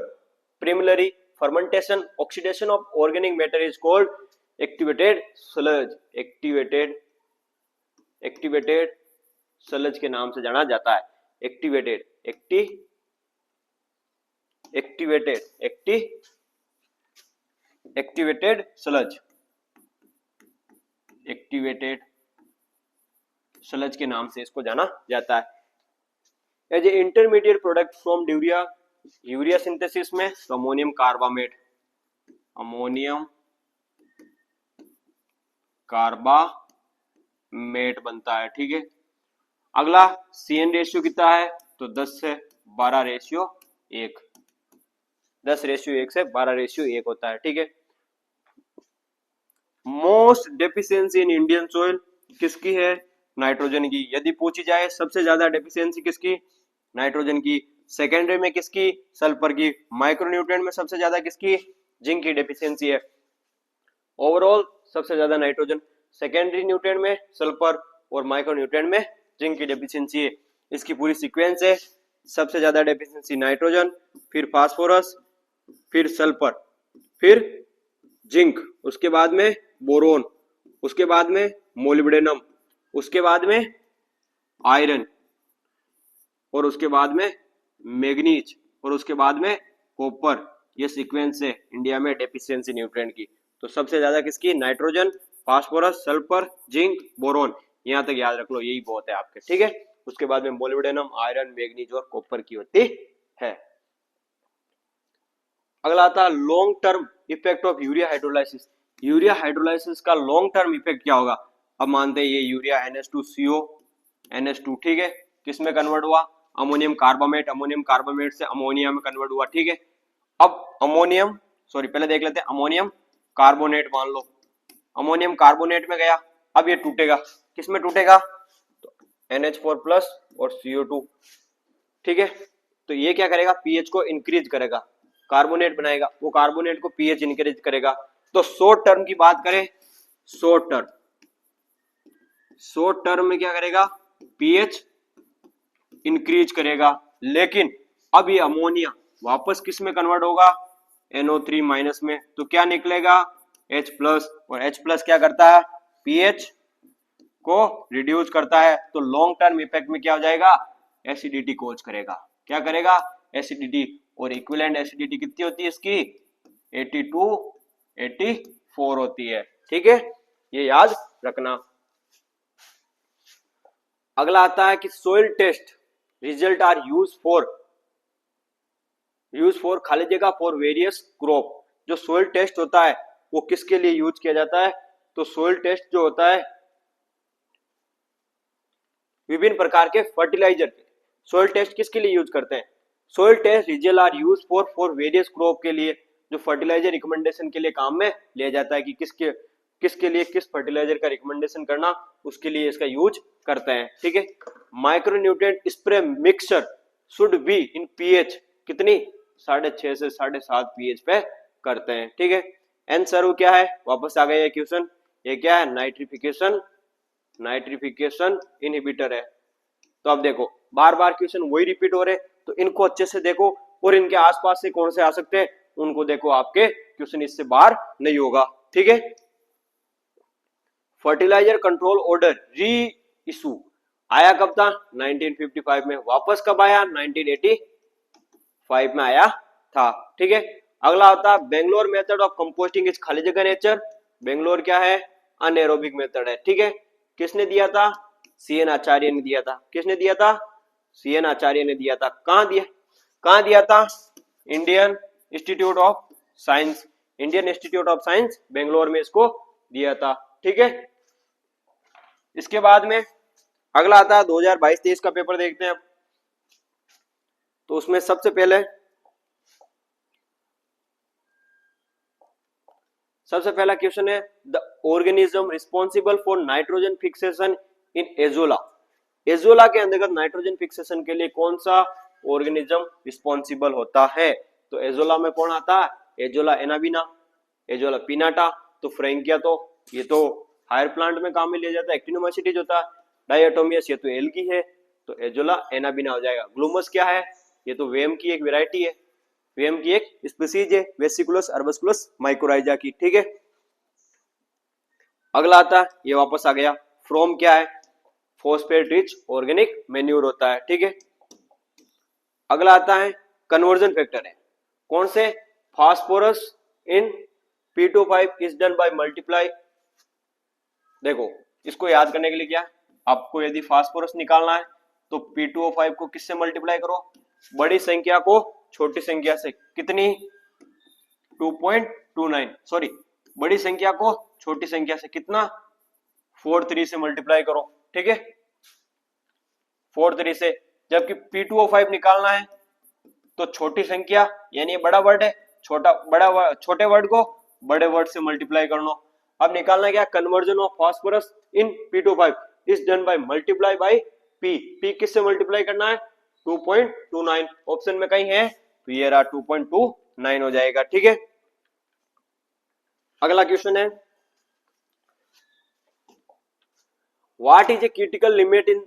preliminary fermentation oxidation of organic matter is called activated sludge. Activated sludge के नाम से जाना जाता है। एक्टिवेटेड स्लज के नाम से इसको जाना जाता है। As a intermediate product from urea synthesis में तो अमोनियम कार्बामेट बनता है। ठीक है, अगला CN रेशियो कितना है, तो 10 से 12 रेशियो 1, 10 रेशियो 1 से 12 रेशियो 1 होता है। ठीक है, most deficiency in Indian soil किसकी है, नाइट्रोजन की। यदि पूछी जाए सबसे ज्यादा डेफिशिएंसी किसकी, नाइट्रोजन की। सेकेंडरी में किसकी, सल्फर की। माइक्रोन्यूट्रिएंट में सबसे ज्यादा किसकी, जिंक की डेफिशिएंसी है। ओवरऑल सबसे ज्यादा नाइट्रोजन, सेकेंडरी न्यूट्रिएंट में सल्फर और माइक्रोन्यूट्रिएंट में जिंक की डेफिशिएंसी है। इसकी पूरी सीक्वेंस है, सबसे ज्यादा डेफिशिएंसी नाइट्रोजन, फिर फास्फोरस, फिर सल्फर, फिर जिंक, उसके बाद में बोरोन, उसके बाद में मोलिब्डेनम, उसके बाद में आयरन, और उसके बाद में मैग्नीज, और उसके बाद में कॉपर। ये सीक्वेंस है इंडिया में डेफिशिएंसी न्यूट्रिएंट की। तो सबसे ज्यादा किसकी, nitrogen, phosphorus, sulphur, zinc, boron, यहां तक याद रख लो, यही बहुत है आपके। ठीक है, उसके बाद में मोलिब्डेनम, आयरन, मैग्नीज और कॉपर की होती है। अगला आता है long term effect of urea hydrolysis. Urea hydrolysis का लॉन्ग टर्म इफेक्ट क्या होगा। अब मानते हैं ये यूरिया NH2CO NH2, ठीक है, किसमें कन्वर्ट हुआ, अमोनियम कार्बामेट से अमोनिया में कन्वर्ट हुआ। ठीक है, अब पहले देख लेते हैं, अमोनियम कार्बोनेट मान लो, अमोनियम कार्बोनेट में गया, अब ये टूटेगा, किसमें टूटेगा, तो NH4+ और CO2। ठीक है, तो ये क्या करेगा, पीएच को इंक्रीज करेगा, कार्बोनेट बनाएगा, वो कार्बोनेट को पीएच इंक्रीज करेगा। तो शॉर्ट टर्म की बात करें, शॉर्ट टर्म में क्या करेगा, पीएच इंक्रीज करेगा। लेकिन अब ये अमोनिया वापस किस में कन्वर्ट होगा, NO3- में, तो क्या निकलेगा, H+, और H+ क्या करता है, पीएच को रिड्यूस करता है। तो लॉन्ग टर्म इफेक्ट में क्या हो जाएगा, एसिडिटी कोज करेगा। क्या करेगा, एसिडिटी, और इक्विवेलेंट एसिडिटी कितनी होती है इसकी, 82 84 होती है। ठीक है, ये याद रखना। अगला आता है कि soil test result are use for खाली जगह फॉर वेरियस क्रॉप। जो सोइल टेस्ट होता है वो किसके लिए यूज किया जाता है, तो सोइल टेस्ट जो होता है विभिन्न प्रकार के फर्टिलाइजर के। सोइल टेस्ट किसके लिए यूज करते हैं, soil test result are use for various crop के लिए, जो फर्टिलाइजर रिकमेंडेशन के लिए काम में लिया जाता है कि किसके लिए किस फर्टिलाइजर का रिकमेंडेशन करना, उसके लिए इसका यूज करते हैं। ठीक है, micronutrient spray mixture should be in pH कितनी, 6.5 से 7.5 पीएच पे करते हैं। ठीक है, एन सर्व क्या है, वापस आ गया ये क्वेश्चन, ये क्या है, नाइट्रिफिकेशन इनहिबिटर है। तो अब देखो बार बार क्वेश्चन वही रिपीट हो रहे, तो इनको अच्छे से देखो, और इनके आसपास से कौन से आ सकते हैं उनको देखो, आपके क्वेश्चन इससे बाहर नहीं होगा। ठीक है, फर्टिलाइजर कंट्रोल ऑर्डर री इशू आया कब था, 1955 में, वापस कब आया, 1985 में आया था। ठीक है, अगला होता है Bangalore method of composting is खाली जगह नेचर। बेंगलोर क्या है, अनएरोबिक मेथड है। ठीक है, किसने दिया था, CN आचार्य ने दिया था। किसने दिया था, CN आचार्य ने दिया था। कहां दिया था, Indian institute of science Bangalore में इसको दिया था। ठीक है, इसके बाद में अगला आता है 2022-23 का पेपर देखते हैं। तो उसमें सबसे पहला क्वेश्चन है, the organism responsible for nitrogen fixation in azolla. Azolla के अंतर्गत नाइट्रोजन फिक्सेशन के लिए कौन सा ऑर्गेनिज्म रिस्पॉन्सिबल होता है, तो एजोला में कौन आता है, एजोला एनाबिना, एजोला पिनाटा। तो फ्रेंकिया तो ये तो हायर प्लांट में काम में लिया जाता है, एक्टिनोमाइसीटीज होता है। डायटोमियस ये तो एल्गी है, तो एजोला एनाबिना हो जाएगा। ग्लूमस क्या है, ये तो वेम की एक वेराइटी है, वेम की एक स्पीसीज है, वेसिकुलस अर्बस्कुलस माइकोराइजा की, ठीक है। अगला आता है, ये वापस आ गया, फ्रोम क्या है, फॉस्फेट रिच ऑर्गेनिक मैन्योर होता है, ठीक है। अगला आता है कन्वर्जन फैक्टर है, कौन से, phosphorus in P2O5 is done by multiply. देखो इसको याद करने के लिए क्या, आपको यदि फास्फोरस निकालना है तो P2O5 को किससे मल्टीप्लाई करो, बड़ी संख्या को छोटी संख्या से, कितनी, 2.29, सॉरी बड़ी संख्या को छोटी संख्या से कितना, 43 से मल्टीप्लाई करो, ठीक है, 43 से। जबकि P2O5 निकालना है तो छोटी संख्या यानी ये बड़ा वर्ड है, छोटे वर्ड को बड़े वर्ड से मल्टीप्लाई करना। अब निकालना क्या, conversion of phosphorus in P2O5 is done by multiply by P किससे मल्टीप्लाई करना है, 2.29, ऑप्शन में कहीं है तो ये रहा 2.29 हो जाएगा, ठीक है। अगला क्वेश्चन है, what is a critical limit in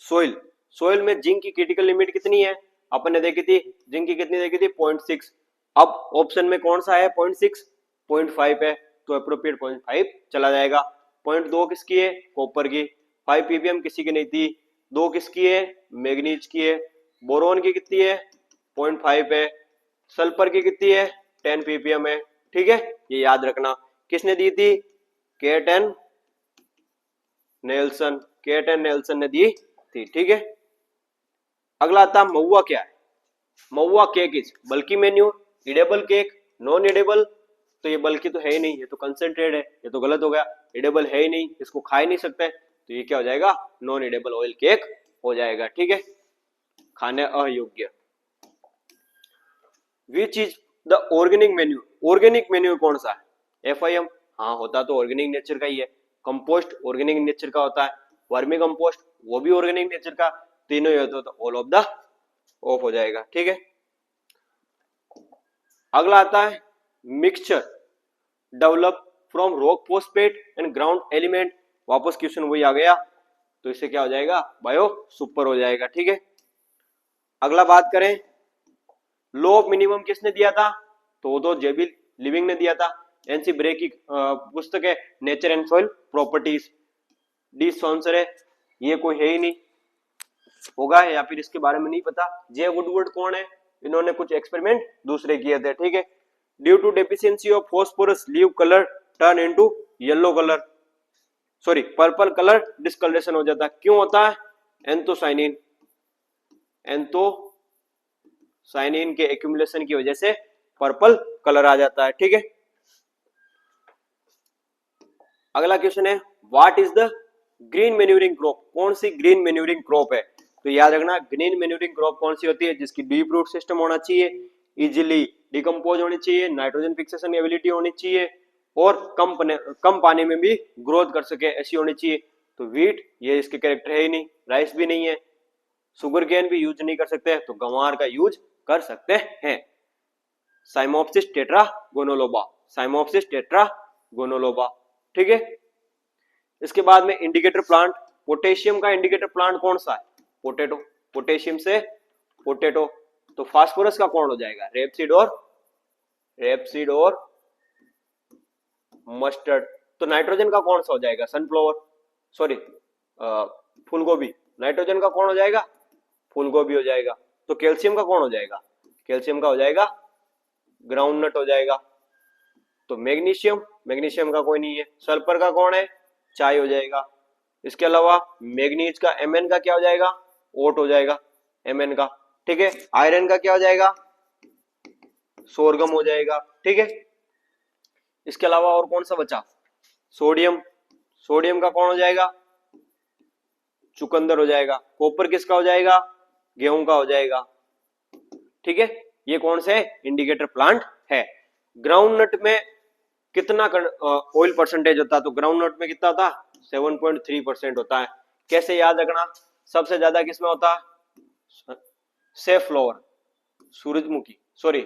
soil. Soil में जिंक की क्रिटिकल लिमिट कितनी है, अपन ने देखी थी, जिंक की कितनी देखी थी, 0.6। अब ऑप्शन में कौन सा है, 0.6, 0.5 है, तो अप्रोप्रिएट 0.5 चला जाएगा। 0.2 किसकी है, कॉपर की, 5 ppm किसी की नहीं थी, 2 किसकी है, मैग्नीज की है, बोरोन की कितनी है, 0.5 है, सल्फर की कितनी है, 10 ppm है, ठीक है, ये याद रखना। किसने दी थी, Cate and Nelson, Cate and Nelson ने दी थी, ठीक है। अगला आता महुआ क्या है, महुआ केक इज बल्कि menu, edible cake, non edible, तो ये बल्कि तो है ही नहीं, ये तो कंसेंट्रेट है, ये तो गलत हो गया, इडेबल है ही नहीं, इसको खा ही नहीं सकते, तो ये क्या हो जाएगा, नॉन इडेबल ऑयल केक हो जाएगा, ठीक है, खाने अयोग्य। Which is the organic menu, organic menu कौन सा है, FIM, हाँ होता तो ऑर्गेनिक नेचर का ही है। कंपोस्ट ऑर्गेनिक नेचर का होता है, वर्मी कंपोस्ट वो भी ऑर्गेनिक नेचर का, तीनों ही होते तो ऑल ऑफ द ऑफ हो जाएगा, ठीक है। अगला आता है mixture develop from rock phosphate and ground element, वापस क्वेश्चन वही आ गया, तो इससे क्या हो जाएगा, बायो सुपर हो जाएगा, ठीक है। अगला बात करें, लॉ ऑफ मिनिमम किसने दिया था, तो वो तो जेबी लिविंग ने दिया था। एनसी ब्रे की पुस्तक है नेचर एंड सॉइल प्रॉपर्टीज, डी सॉन्सर है, ये कोई है ही नहीं, होगा या फिर इसके बारे में नहीं पता। जे वुडवर्ड कौन है, इन्होंने कुछ एक्सपेरिमेंट दूसरे किए थे, ठीक है। Due to deficiency of phosphorus leave colour turn into yellow colour, sorry purple colour discoloration हो जाता है, क्यों होता है, एंथोसाइनिन, एंथोसाइनिन के एक्यूमुलेशन की वजह से पर्पल कलर आ जाता है, ठीक है। अगला क्वेश्चन है, what is the green manuring crop, कौन सी ग्रीन मैन्यूरिंग क्रॉप है, तो याद रखना ग्रीन मैन्यूरिंग क्रॉप कौन सी होती है, जिसकी डीप रूट सिस्टम होना चाहिए, इजीली डिकम्पोज होनी चाहिए, नाइट्रोजन फिक्सेशन एबिलिटी होनी चाहिए, और कम पानी में भी ग्रोथ कर सके ऐसी होनी चाहिए। तो व्हीट ये इसके कैरेक्टर है ही नहीं, राइस भी नहीं है, शुगर केन भी यूज नहीं कर सकते, तो गंवार का यूज कर सकते हैं। साइमोप्सिस टेट्रागोनोलोबा, साइमोप्सिस टेट्रागोनोलोबा, ठीक है। इसके बाद में इंडिकेटर प्लांट, पोटेशियम का इंडिकेटर प्लांट कौन सा है, पोटैटो, पोटेशियम से पोटैटो। तो फास्फोरस का कौन हो जाएगा, रेपसीड और मस्टर्ड। तो नाइट्रोजन का कौन सा हो जाएगा, सनफ्लावर, सॉरी फूलगोभी, नाइट्रोजन का कौन हो जाएगा, फूलगोभी हो जाएगा। तो कैल्शियम का कौन हो जाएगा, कैल्शियम का हो जाएगा ग्राउंडनट हो जाएगा। तो मैग्नीशियम, मैग्नीशियम का कोई नहीं है। सल्फर का कौन है, चाय हो जाएगा। इसके अलावा मैग्नीज का Mn का क्या हो जाएगा, ओट हो जाएगा Mn का, ठीक है। आयरन का क्या हो जाएगा, सोरगम हो जाएगा, ठीक है। इसके अलावा और कौन सा बचा, सोडियम, सोडियम का कौन हो जाएगा, चुकंदर हो जाएगा। कॉपर किसका हो जाएगा, गेहूं का हो जाएगा, ठीक है। ये कौन से इंडिकेटर प्लांट है। ग्राउंडनट में कितना ऑयल परसेंटेज होता है, तो ग्राउंडनट में कितना होता है, 7.3% होता है। कैसे याद रखना, सबसे ज्यादा किसमें होता है, सेफ्लावर, सूरजमुखी, सॉरी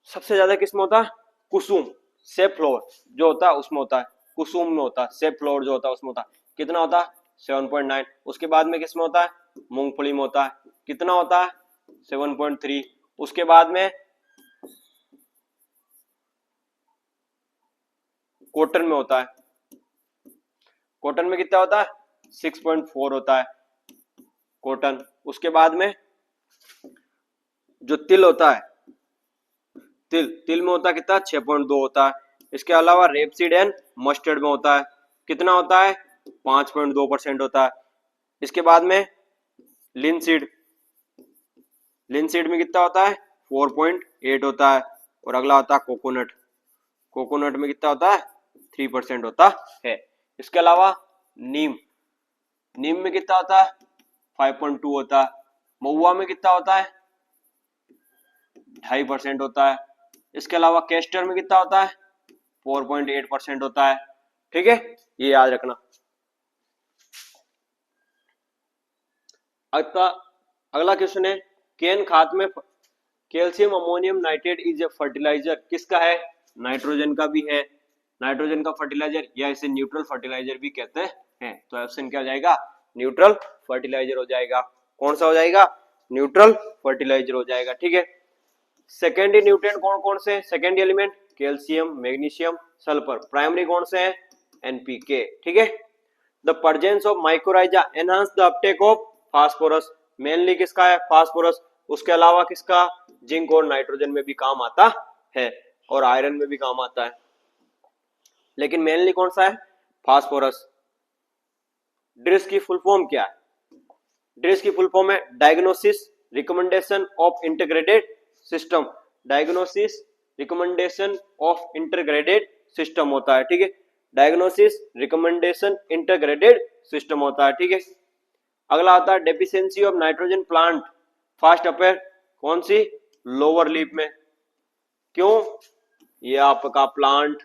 सबसे ज्यादा किसमें होता है? कुसुम, सेप फ्लोर जो होता है उसमें होता है, कुसुम में होता है, सेप फ्लोर जो होता है उसमें होता है। कितना होता है? 7.9। उसके बाद में किसमें होता है? मूंगफली में होता है। कितना होता है? 7.3। उसके बाद में कॉटन में होता है। कॉटन में कितना होता है? 6.4 होता है कॉटन। उसके बाद में जो तिल होता है, तिल में होता है कितना? 6.2 होता है। इसके अलावा रेपसीड एंड मस्टर्ड में होता है, कितना होता है? 5.2% होता है। इसके बाद में लिनसीड, लिनसीड में कितना होता है? 4.8 होता है। और अगला होता है कोकोनट, कोकोनट में कितना होता है? 3% होता है। इसके अलावा नीम, नीम में कितना होता है? 5.2 होता है। महुआ में कितना होता है? 2.5% होता है। इसके अलावा कैस्टर में कितना होता है? 4.8% होता है। ठीक है, ये याद रखना। अगला क्वेश्चन है, केन खाद में calcium ammonium nitrate is a fertiliser, किसका है? नाइट्रोजन का भी है, नाइट्रोजन का फर्टिलाइजर, या इसे न्यूट्रल फर्टिलाइजर भी कहते हैं। तो ऑप्शन क्या हो जाएगा? न्यूट्रल फर्टिलाइजर हो जाएगा। कौन सा हो जाएगा? न्यूट्रल फर्टिलाइजर हो जाएगा। ठीक है, सेकेंडरी न्यूट्रिएंट कौन कौन से? Secondary element calcium, magnesium, sulphur. Primary कौन से हैं? एनपीके। ठीक है, the presence of mycorrhiza enhance the Uptake of phosphorus, mainly किसका है? फास्फोरस। उसके अलावा किसका? जिंक और नाइट्रोजन में भी काम आता है और आयरन में भी काम आता है, लेकिन मेनली कौन सा है? फास्फोरस। ड्रिस की फुल फॉर्म क्या है? ड्रिस की फुल फॉर्म है diagnosis recommendation of integrated system, diagnosis recommendation of integrated system होता है। ठीक है, डायग्नोसिस रिकमेंडेशन इंटीग्रेटेड सिस्टम होता है। ठीक है, अगला आता है deficiency of nitrogen plant first appear, कौन सी? लोअर लीफ में। क्यों? ये आपका प्लांट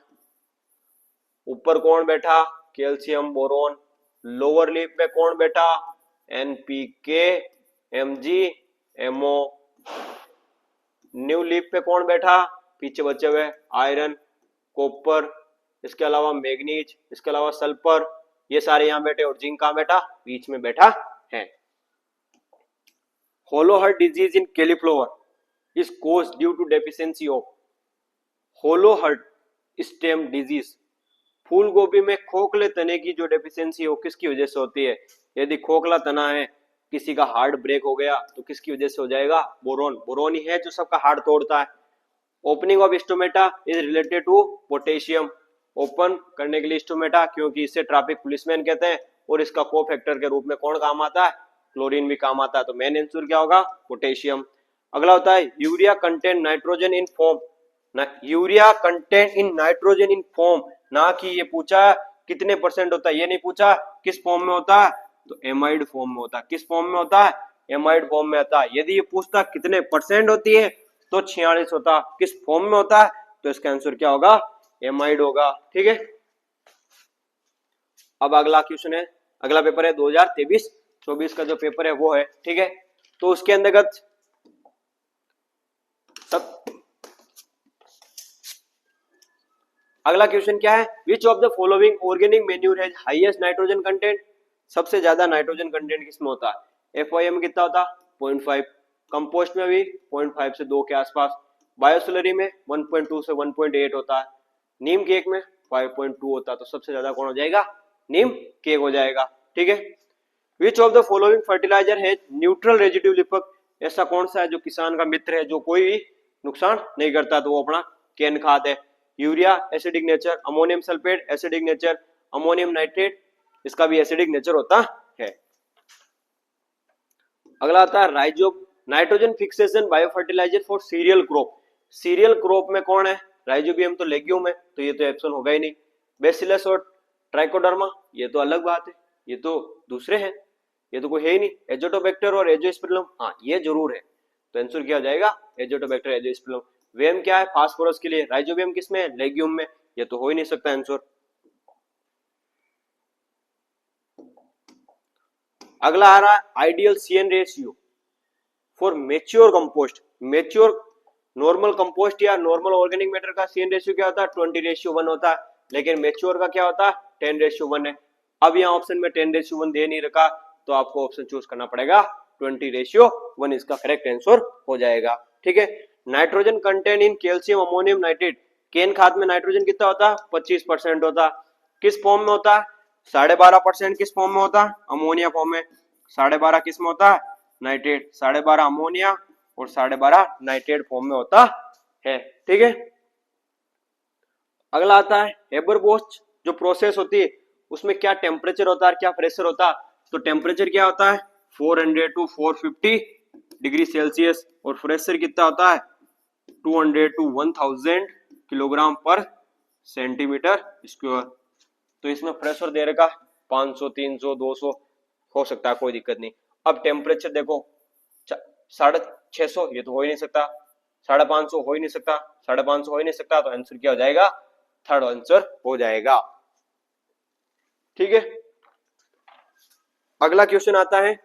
ऊपर कौन बैठा? Calcium boron. लोअर लीफ में कौन बैठा? NPK, Mg, Mo. New leaf पे कौन बैठा? पीछे बचे हुए आयरन, कॉपर, इसके अलावा मैग्नीज, इसके अलावा सल्फर, ये सारे यहां बैठे। और जिंक कहां बैठा? बीच में बैठा है। Hollow heart disease in cauliflower is caused due to deficiency of, hollow heart stem disease, फूल गोभी में खोखले तने की जो डेफिशिएंसी हो किसकी वजह से होती है? यदि खोखला तना है, किसी का हार्ट ब्रेक हो गया, तो किसकी वजह से हो जाएगा? बोरोन, बोरोन ही है जो सबका हार्ट तोड़ता है। Opening of stomata is related to potassium, open करने के लिए स्टोमेटा, क्योंकि इसे ट्रैफिक पुलिसमैन कहते हैं और इसका को फैक्टर के रूप में कौन काम आता है? क्लोरीन भी काम आता है। तो मेन आंसर क्या होगा? पोटेशियम। अगला होता है urea content nitrogen in form, urea content in nitrogen in form, ना कि ये पूछा कितने परसेंट होता है, ये नहीं पूछा किस फॉर्म में होता है, तो एमाइड फॉर्म में होता है। किस फॉर्म में होता है? एमाइड फॉर्म में होता है। यदि ये पूछता कितने परसेंट होती है, तो 46 होता। किस फॉर्म में होता है? तो इसका आंसर क्या होगा? एमाइड होगा। ठीक है, अब अगला क्वेश्चन है, अगला पेपर है 2023-24 का जो पेपर है वो है। ठीक है, तो उसके अंतर्गत अगला क्वेश्चन क्या है? Which of the following organic manure has highest nitrogen content, सबसे ज्यादा नाइट्रोजन कंटेंट किसमें होता है? एफओआई में कितना होता है? 0.5, कंपोस्ट में भी 0.5 से 2 के आसपास, बायोसलरी में 1.2 से 1.8 होता है, नीम केक में 5.2 होता है। तो सबसे ज्यादा कौन हो जाएगा? नीम केक हो जाएगा। ठीक है, which of the following fertilizer has neutral residual effect, ऐसा कौन सा है जो किसान का मित्र है, जो कोई भी नुकसान नहीं करता? तो वो अपना केन खाद है। Urea acidic nature, ammonium sulphate acidic nature, ammonium nitrate इसका भी एसिडिक नेचर होता है। अगला आता है rhizo nitrogen fixation biofertilizer for cereal crop, cereal crop में कौन है? राइजोबियम तो लेग्यूम है, तो ये तो ऑप्शन होगा ही नहीं। बेसिलस और ट्राइकोडर्मा ये तो अलग बात है, ये तो दूसरे हैं, ये तो कोई है ही नहीं। एजोटोबैक्टर और एजोस्पिरिलम, हाँ ये जरूर है। तो आंसर क्या हो जाएगा? Azotobacter Azospirillum. वेम क्या है? फास्फोरस के लिए। राइजोबियम किसमें है? लेग्यूम में, ये तो हो ही नहीं सकता आंसर। अगला आ रहा है ideal CN ratio for mature compost, mature normal compost या नॉर्मल ऑर्गेनिक मैटर का CN रेशियो क्या होता है 20:1 होता है, लेकिन मेच्योर का क्या होता है 10:1 है। अब यहाँ ऑप्शन में 10:1 दे नहीं रखा, तो आपको ऑप्शन चूज करना पड़ेगा 20:1, इसका करेक्ट आंसर हो जाएगा। ठीक है। Nitrogen content in calcium ammonium nitrate, CAN खाद में नाइट्रोजन कितना होता है 25% होता, किस फॉर्म में होता है 12.5%, किस फॉर्म में होता है अमोनिया फॉर्म में, 12.5 किस में होता है नाइट्रेट, 12.5 अमोनिया और 12.5 नाइट्रेट फॉर्म में होता है। ठीक है। अगला आता है हेबरबॉश जो प्रोसेस होती है उसमें क्या टेम्परेचर होता है क्या प्रेशर होता है, तो टेम्परेचर क्या होता है 400 to 450 डिग्री सेल्सियस और प्रेशर कितना होता है 200 to 1000 किलोग्राम पर सेंटीमीटर स्क्वायर। तो इसमें प्रेशर दे रखा 500 300 200 हो सकता है, कोई दिक्कत नहीं। अब टेम्परेचर देखो 650, ये तो हो ही नहीं सकता, 550 हो ही नहीं सकता, 550 हो ही नहीं सकता, तो आंसर क्या हो जाएगा थर्ड आंसर हो जाएगा। ठीक है। अगला क्वेश्चन आता है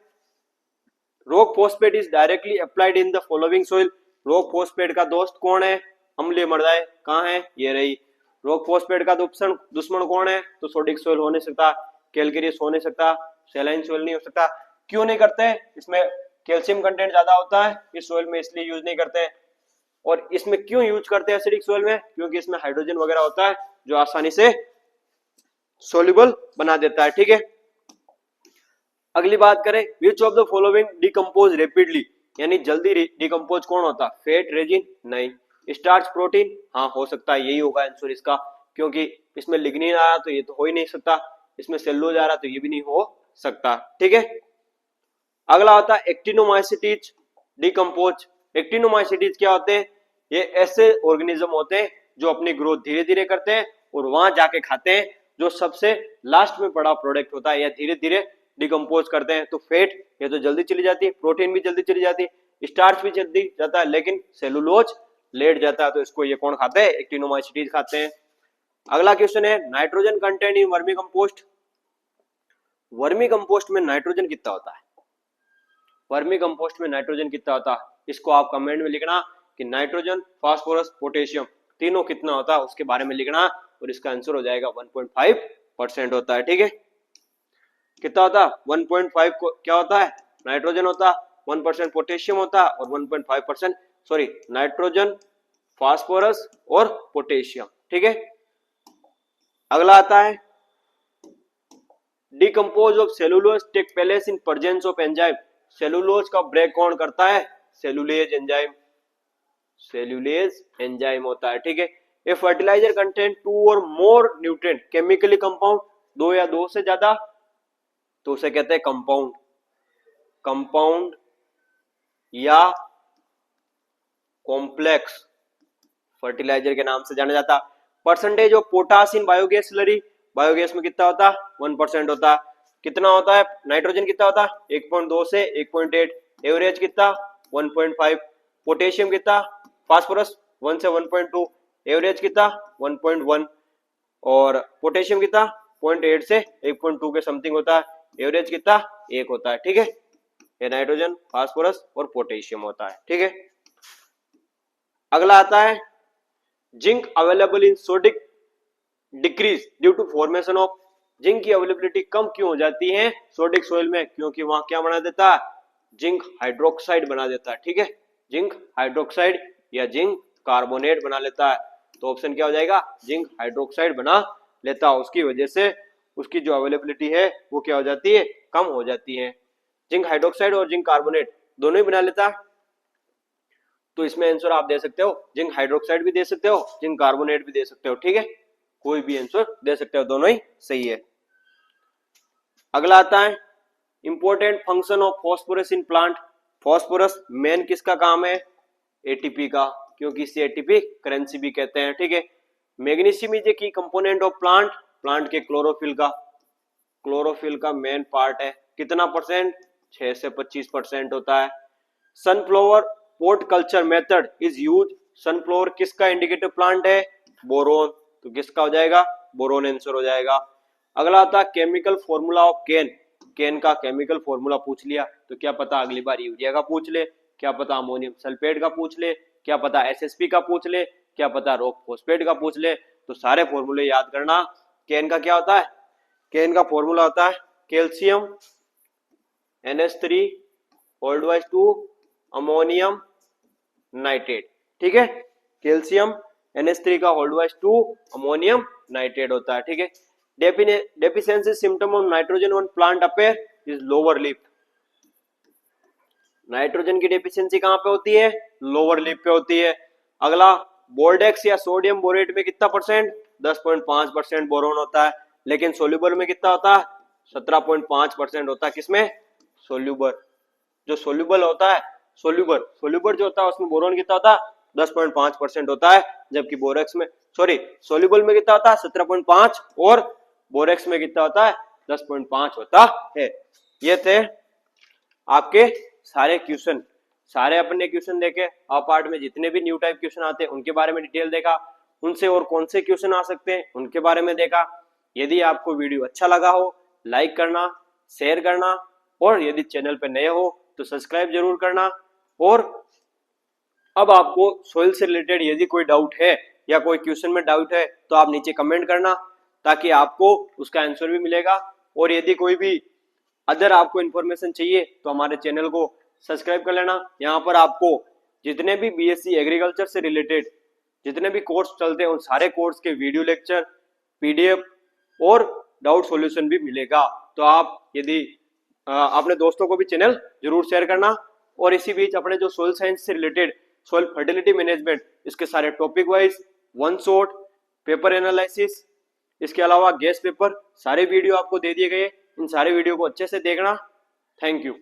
rock phosphate is directly applied in the following soil. Rock phosphate का दोस्त कौन है अम्लीय मृदाएं, कहाँ है ये रही। रॉक फॉस्फेट का दुश्मन कौन है, तो सोडिक सोइल हो नहीं सकता, कैल्केरियस हो नहीं सकता, सैलाइन सोइल नहीं हो सकता। क्यों नहीं करते, इसमें कैल्शियम कंटेंट ज्यादा होता है इस सोइल में, इसलिए यूज नहीं करते हैं। और इसमें क्यों यूज करते हैं एसिडिक सोइल में, क्योंकि इसमें हाइड्रोजन वगैरह होता है जो आसानी से सोल्यूबल बना देता है। ठीक है। अगली बात करें विच of the following decompose rapidly, यानी जल्दी डिकम्पोज कौन होता है, फेट रेजिन नहीं, स्टार्च प्रोटीन हाँ हो सकता है, यही होगा आंसर इसका, क्योंकि इसमें लिग्निन आ रहा तो ये तो हो ही नहीं सकता, इसमें सेलुलोज आ रहा तो ये भी नहीं हो सकता। ठीक है। अगला होता है एक्टिनोमाइसिटीज डिकम्पोज। एक्टिनोमाइसिटीज क्या होते हैं, ये ऐसे ऑर्गेनिज्म होते हैं जो अपनी ग्रोथ धीरे धीरे करते हैं और वहां जाके खाते हैं जो सबसे लास्ट में पड़ा प्रोडक्ट होता है, या धीरे धीरे डिकम्पोज करते हैं। तो फैट ये तो जल्दी चली जाती है, प्रोटीन भी जल्दी चली जाती है, स्टार्च भी जल्दी जाता है, लेकिन सेलुलोज लेट जाता है, तो इसको ये कौन खाते हैं एक्टिनोमाइसिटीज खाते हैं। अगला क्वेश्चन है nitrogen content in vermi compost. Vermi compost में नाइट्रोजन कितना होता है, वर्मी कंपोस्ट में नाइट्रोजन कितना होता है, इसको आप कमेंट में लिखना कि नाइट्रोजन फास्फोरस पोटेशियम तीनों कितना होता है उसके बारे में लिखना, और इसका आंसर हो जाएगा 1.5% होता है। ठीक है। कितना होता है 1.5 क्या होता है नाइट्रोजन होता है, 1% पोटेशियम होता है और 1.5% सॉरी नाइट्रोजन फास्फोरस और पोटेशियम। ठीक है। अगला आता है decompose of cellulose take place in presence of enzyme. Cellulose का ब्रेक कौन करता है, सेलुलेज एंजाइम, सेलुलेज एंजाइम होता है। ठीक है। ए फर्टिलाइजर कंटेंट 2 और मोर न्यूट्रिएंट केमिकली कंपाउंड, 2 या 2 से ज्यादा, तो उसे कहते हैं कंपाउंड, कंपाउंड या कॉम्प्लेक्स फर्टिलाइजर के नाम से जाना जाता। Percentage of potash in biogas slurry, biogas में कितना होता है 1% होता है। कितना होता है नाइट्रोजन कितना होता है 1.2 से 1.8, एवरेज कितना 1.5, पोटेशियम कितना, फास्फोरस 1 से 1.2, एवरेज कितना 1.1 और पोटेशियम कितना 0.8 से 1.2 के समथिंग होता है, एवरेज कितना 1 होता है। ठीक है। ये नाइट्रोजन फास्फोरस और पोटेशियम होता है। ठीक है। अगला आता है zinc available in sodic decrease due to formation of, zinc की अवेलेबिलिटी कम क्यों हो जाती है सोडिक सोइल में, क्योंकि वहां क्या बना देता है जिंक हाइड्रोक्साइड बना देता है। ठीक है। जिंक हाइड्रोक्साइड या जिंक कार्बोनेट बना लेता है, तो ऑप्शन क्या हो जाएगा जिंक हाइड्रोक्साइड बना लेता है, उसकी वजह से उसकी जो अवेलेबिलिटी है वो क्या हो जाती है कम हो जाती है। जिंक हाइड्रोक्साइड और जिंक कार्बोनेट दोनों ही बना लेता है, तो इसमें आंसर आप दे सकते हो जिंक हाइड्रोक्साइड भी दे सकते हो, जिंक कार्बोनेट भी दे सकते हो। ठीक है। कोई भी आंसर दे सकते हो, दोनों ही सही है। अगला आता है important function of phosphorus in plant. Phosphorus main किसका काम है एटीपी का, क्योंकि इसे एटीपी करेंसी भी कहते हैं। ठीक है। मैग्नीशियम इज ए की कंपोनेंट ऑफ प्लांट, प्लांट के क्लोरोफिल का मेन पार्ट है, कितना परसेंट 6 से 25% होता है। Sunflower pot culture method is use, sunflower किसका इंडिकेटिव प्लांट है बोरोन, तो किसका हो जाएगा बोरोन आंसर हो जाएगा। अगला आता है केमिकल फॉर्मूला ऑफ केन, केन का केमिकल फॉर्मूला पूछ लिया तो क्या पता अगली बार यूरिया का पूछ ले, क्या पता अमोनियम सल्फेट का पूछ ले, क्या पता एसएसपी का पूछ ले, क्या पता रॉक फॉस्फेट का पूछ ले। तो सारे फॉर्मूले याद करना। केन का क्या होता है, केन का फॉर्मूला होता है calcium NH3 hold wise to ammonium nitrate. ठीक है, कैल्शियम NH3 का hold wise to ammonium nitrate होता है। ठीक है, deficiency symptom of nitrogen on plant appear is lower leaf. Nitrogen की डेफिशिएंसी कहां पे होती है, लोअर लीफ पे होती है। अगला बोर्डेक्स या सोडियम बोरेट में कितना परसेंट, 10.5% बोरोन होता है, लेकिन सोल्यूबल में कितना होता है, 17.5% होता है। किसमें, सोल्यूबल। जो सोल्यूबल होता है, सोल्यूबल जो होता है उसमें बोरोन कितना होता है, 10.5% होता है, जबकि बोरेक्स में सोल्यूबल में कितना होता है 17.5 और बोरेक्स में कितना होता है 10.5 होता है। ये थे आपके सारे क्वेश्चन। सारे अपने क्वेश्चन देखे, आप पार्ट में जितने भी न्यू टाइप क्वेश्चन आते हैं उनके बारे में डिटेल देखा, उनसे और कौन से क्वेश्चन आ सकते हैं उनके बारे में देखा। यदि आपको वीडियो अच्छा लगा हो लाइक करना, शेयर करना, और यदि चैनल पे नए हो तो सब्सक्राइब जरूर करना। और अब आपको सोइल से रिलेटेड यदि कोई डाउट है या कोई क्वेश्चन में डाउट है तो आप नीचे कमेंट करना, ताकि आपको उसका आंसर भी मिलेगा। और यदि कोई भी अदर आपको इन्फॉर्मेशन चाहिए तो हमारे चैनल को सब्सक्राइब कर लेना। यहाँ पर आपको जितने भी बीएससी एग्रीकल्चर से रिलेटेड जितने भी कोर्स चलते हैं उन सारे कोर्स के वीडियो लेक्चर, पीडीएफ और डाउट सॉल्यूशन भी मिलेगा। तो आप यदि अपने दोस्तों को भी चैनल जरूर शेयर करना। और इसी बीच अपने जो सोइल साइंस से रिलेटेड सोइल फर्टिलिटी मैनेजमेंट, इसके सारे topic wise one shot paper analysis, इसके अलावा गैस पेपर, सारे वीडियो आपको दे दिए गए। इन सारे वीडियो को अच्छे से देखना। Thank you.